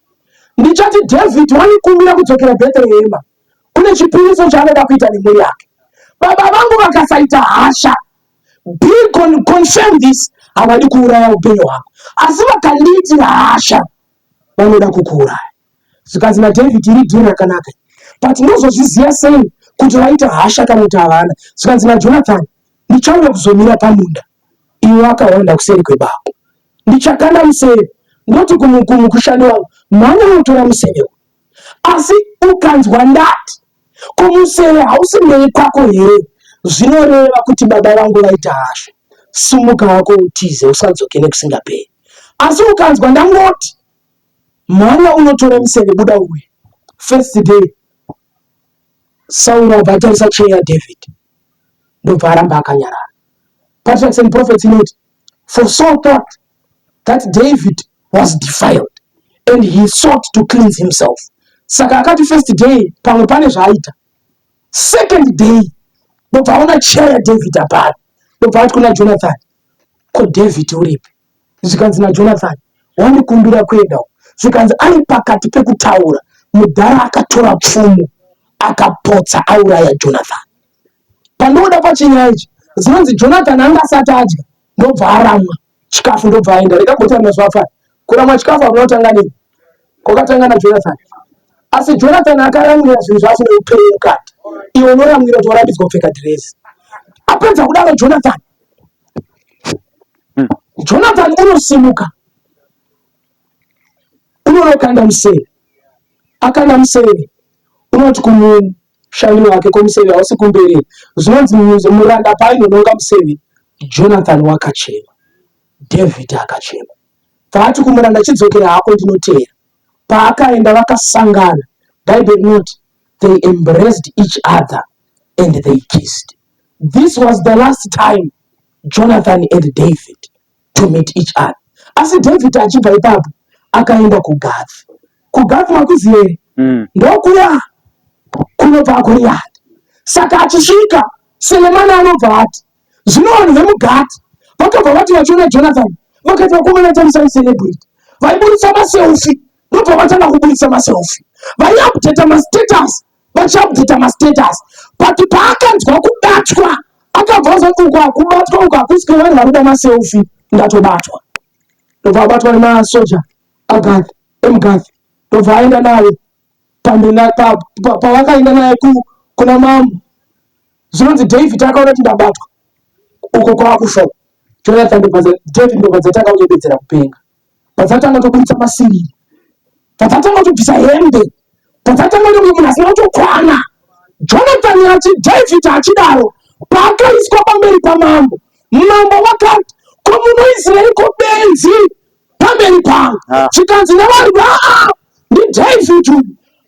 ndichati David wanikumbira kudzokera Bheterehema, kune chipiriso chaanoda kuita nemhuri yake. Baba vangu vakasaita hasha, confirm this, havadi kuuraya upenyu hwako, asi vakandiitira hasha vanoda kukuuraya. Zvikanzi naDavid, iri dhiri rakanaka, but ndozozviziva sei kuti vaita hasha kana kuti havana? Zvikanzi naJonathan, ndichauya kuzomira pamunda, iwe wakawanda kuseri kwebako. Ndichakanda museve, ndoti kumukushani wangu, mwana unotora museve uyu. Asi ukanzwa ndati kumuseve hausi mei kwako here, zvinoreva kuti baba vangu vaita hasha. Sumuka wako utize, usadzoke nekusingaperi. Asi ukanzwa ndangoti mwana unotora museve, buda uye. First day Sauro abhatarisa cheya David, ndobva aramba akanyarara. Patriarchs and Prophets inoti, for Saul thought that David was defiled and he sought to cleanse himself. Saka akati first day pamwe pane zvaaita. Second day ndobva aona cheya David apari, ndobva ati kuna Jonathan, ko David uripi? Zvikanzi naJonathan, wandikumbira kuendawo. Zvikanzi ari pakati pekutaura, mudhara akatora pfumo akapotsa auraya Jonathan. Pandoda pachinyaya ichi, zinonzi Jonathan anga asati adya, ndobva aramwa chikafu, ndobva aenda. Rekamboti mazuva afana kuramwa chikafu akunotanga nini? Kwakatanga naJonathan. Asi Jonathan akaramwira zvinhu zvasi neupenyu mukati, iwe unoramwira kuti warambidzwa kupfeka dhirezi. Apedza kudaro Jonathan unosimuka, unono kanda Museve akanda Museve unoti kumushandi wake komuseve hausi kumberi zvinonzi muranda paainononga Museve Jonathan wakachema David akachema vaati kumuranda chidzokera hako ndinoteera paakaenda vakasangana Bible note they embraced each other and they kissed. This was the last time Jonathan and David to meet each other. Asi David achibva ipapo akaenda kuGathi. kuGathi makuziva here ndokuya kunobva Goriati. Saka achisvika Selemani anobva ati zvino vanhu vemuGathi vakabva vati vachiona Jonathan vakati vakomana tarisai celebrate vaiburitsa maselfi ndobva vatanga kuburitsa maselfi vaiupdata mastatus vachiupdata mastatus but paakanzwa kubatwa akabva azonzi kubatwa uku hakusika vanhu varikuda maselfi ndatobatwa ndobva abatwa nemasoja aGathi emuGathi ndobva aenda naye pavakaenda naye kuna mambo zvinonzi David akaona kuti ndabatwa uko kwaakufa Jonathan David ndobva dzatanga kutobedzera kupenga padzatanga kutoburitsa masiriri padzatanga kutobvisa hembe padzatanga kuti munhu asina kutokwana Jonathan ati David achidaro paakaiswa pamberi pamambo mambo vakati ko muno Israeri ko benzi pamberi pangu zvikanzi nevanhu ndi David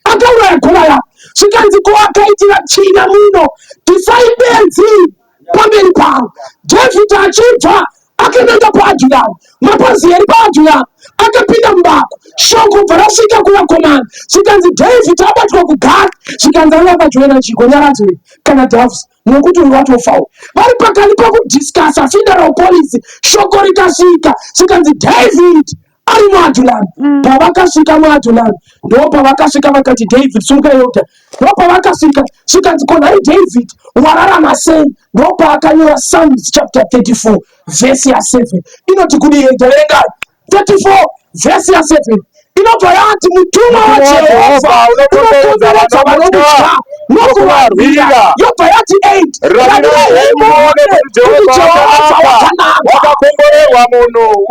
akauraya Goriati zvikanzi ko akaitira tsvina muno tisai benzi pamberi pangu David achibva akaenda paAdhulamu mapazieri paAdhulamu akapinda mubako shoko bva rasvika kuvakomana zvikanzi David abatwa kuGathi zvikanzi akavajoina chigonyaradzo kana Davhisi nokuti uri watofawo vari pakati pakudhiskasa federal police shoko rikasvika zvikanzi David ari muAdhulamu pavakasvika muAdhulamu ndopavakasvika vakati David sunga yota ndopavakasvika zvikanzi konai David wararama sei ndopaakanyora Psalms chapter 34 verse ya 7 inoti kudii verengai 34 verse ya 7 inobva yati mutumwa waJehovha unokomberedza vanomutya nokuvarwira yobva yati 8 wakakomborerwa munhu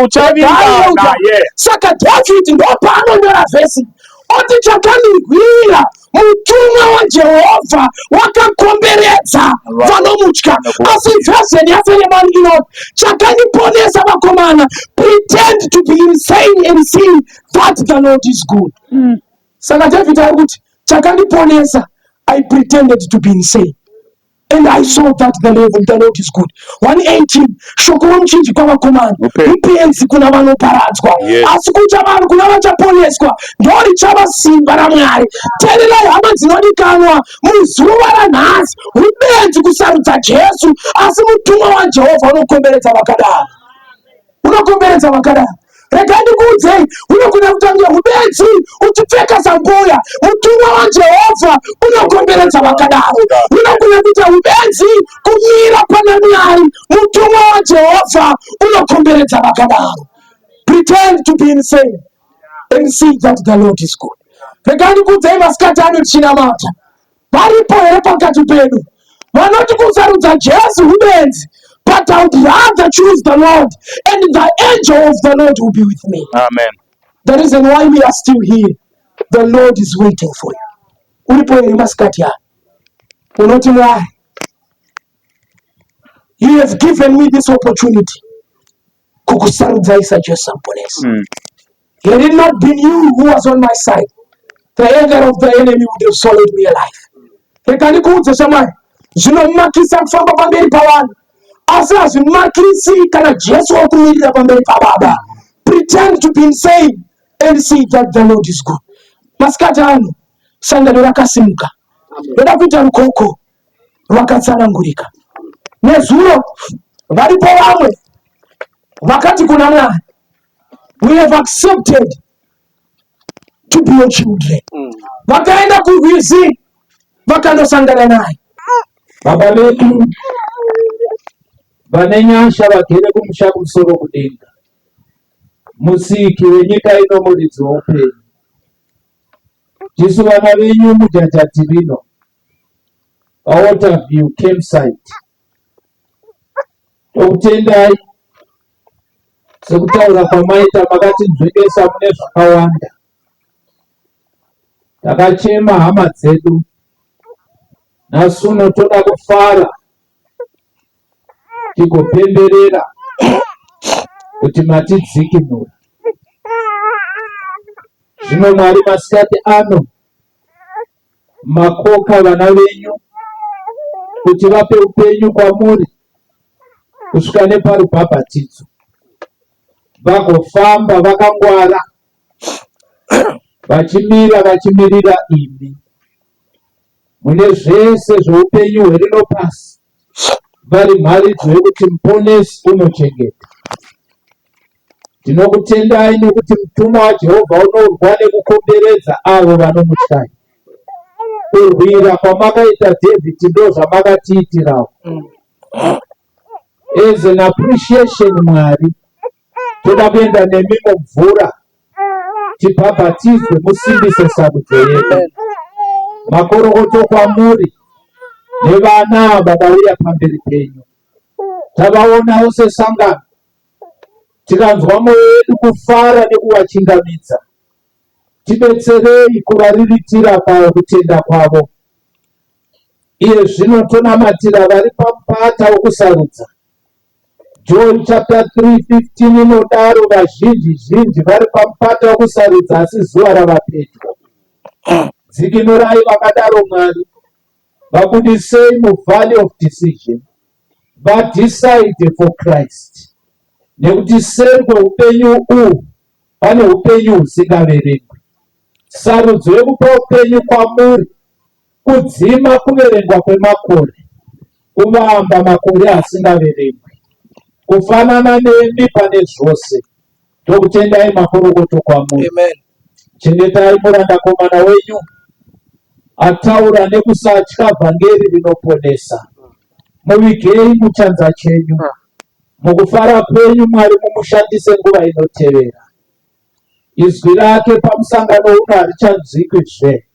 uchavinga naye. Saka David ndopaanonyora vhesi oti chakandirwira mutumwa waJehovha wakakomberedza vanomutya. Asi vheseni yaSelemani inoti chakandiponesa vakomana, pretend to be insane and see that the Lord is good. Saka David ari kuti chakandiponesa, I pretended to be insane and I saw that the Lord is good. 118 shoko romuchinji kwavakomana mupenzi kuna vanoparadzwa, asi kuchavanhu kuna vachaponeswa ndorichava simba raMwari. Teererai hama dzinodikanwa, muzuva ranhasi ubenzi kusarudza Jesu, asi mutumwa waJehovha unokomberedza vakadaro, unokomberedza vakadaro. Regai ndikuudzei, unogona kutangira ubenzi uchipfeka zambuya, mutumwa waJehovha unokomberedza vakadaro. Unogona kuita ubenzi kumira pana Mwari, mutumwa waJehovha unokomberedza vakadaro. Pretend to be insane and see that the Lord is good. Regai ndikuudzei masikati anochinamata, varipo here pakati pedu vanoti kusarudza Jesu ubenzi, but I would rather choose the Lord, and the angel of the Lord will be with me. Amen. The reason why we are still here, the Lord is waiting for you. Ulipo here masikati ya unoti Mwari, you have given me this opportunity kukusarudza Isa Jesu amponesa. Had it not been you who was on my side, the anger of the enemy would have swallowed me alive. Reka ndikuudze shamwari, zvinomakisa kufamba pamberi pavanhu, asi hazvimakisi kana Jesu wakumirira pamberi paBaba. Pretend to be insane and see that the Lord is good. Masikati ano sangano rakasimuka, ndoda kuita rukoko rwakatsanangurika. Nezuro varipo vamwe vakati kuna Mwari, we have accepted to be your children. Vakaenda kurwizi vakandosangana naye. Baba vedu vane nyasha vagere kumusha kumusoro kudenga, musiki wenyika ino muridzi woupenyu, tisu vana venyu mudhadhadhi rino paWaterview campsite, tokutendai sekutaura kwamaita makatinzwikesa mune zvakawanda. Takachema hama dzedu, nasuno toda kufara tigopemberera kuti matidzikinura. Zvino Mwari masikati ano makoka vana venyu kuti vape upenyu kwamuri kusvika neparubhabhatidzo, vagofamba vakangwara vachimirira imi mune zvese zveupenyu hwerino pasi, vari mharidzo yekuti muponesi unochengeta. Tinokutendai nekuti mutumwa waJehovha unorwa nekukomberedza avo vanomutyai. Kurwira kwamakaita Dhavhidhi ndo zvamakatiitirawo. As an appreciation, Mwari, toda kuenda nemi mumvura tibhabhatizwe musimbise sarudzo yedu. Makorokoto kwamuri nevana vakauya pamberi penyu, tavaonawo sesangano, tikanzwa mwoyo wedu kufara nekuwachingamidza. Tibetserei kuvariritira pawo kutenda kwavo. Iye zvino tonamatira vari pamupata wokusarudza. John chapter 3:15 inodaro vazhinji vari pamupata wokusarudza, asi zuva rava pedyo. Dzikinurai vakadaro Mwari, vabudisei muvalley of decision, vadecide for Christ. Nekuti seri kweupenyu uhu pane upenyu husingaverengwi. Sarudzo yekupa upenyu kwamuri, kudzima kuverengwa kwemakore, kuvamba makore asingaverengwi, kufanana nemi pane zvose. Tokutendai makorokoto kwamuri. Chengetai murandakomana wenyu ataura nekusatya vhangeri rinoponesa. Muvigei muchanza chenyu, mukufara kwenyu Mwari mumushandise nguva inotevera. Izwi rake pamusangano uno harichanzwikwizve.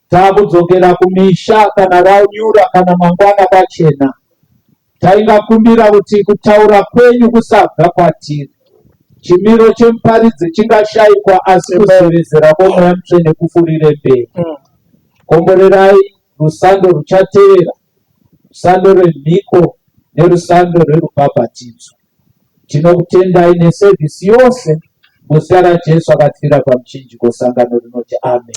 Takudzokera kumisha kana raunyura kana mangwana kwachena. Taingakumbira kuti kutaura kwenyu kusabva kwatiri. Chimiro chemuparidzi chingashayikwa, asi kuzevezera kwomweya mutsvene kufurire mberi. Komborerai rusando ruchatevera, rusando rwemhiko nerusando rwerubhabhatidzo. Tinokutendai nesevhisi yose muzita raJesu akafira pamuchinjikwa. Sangano rinoti amen.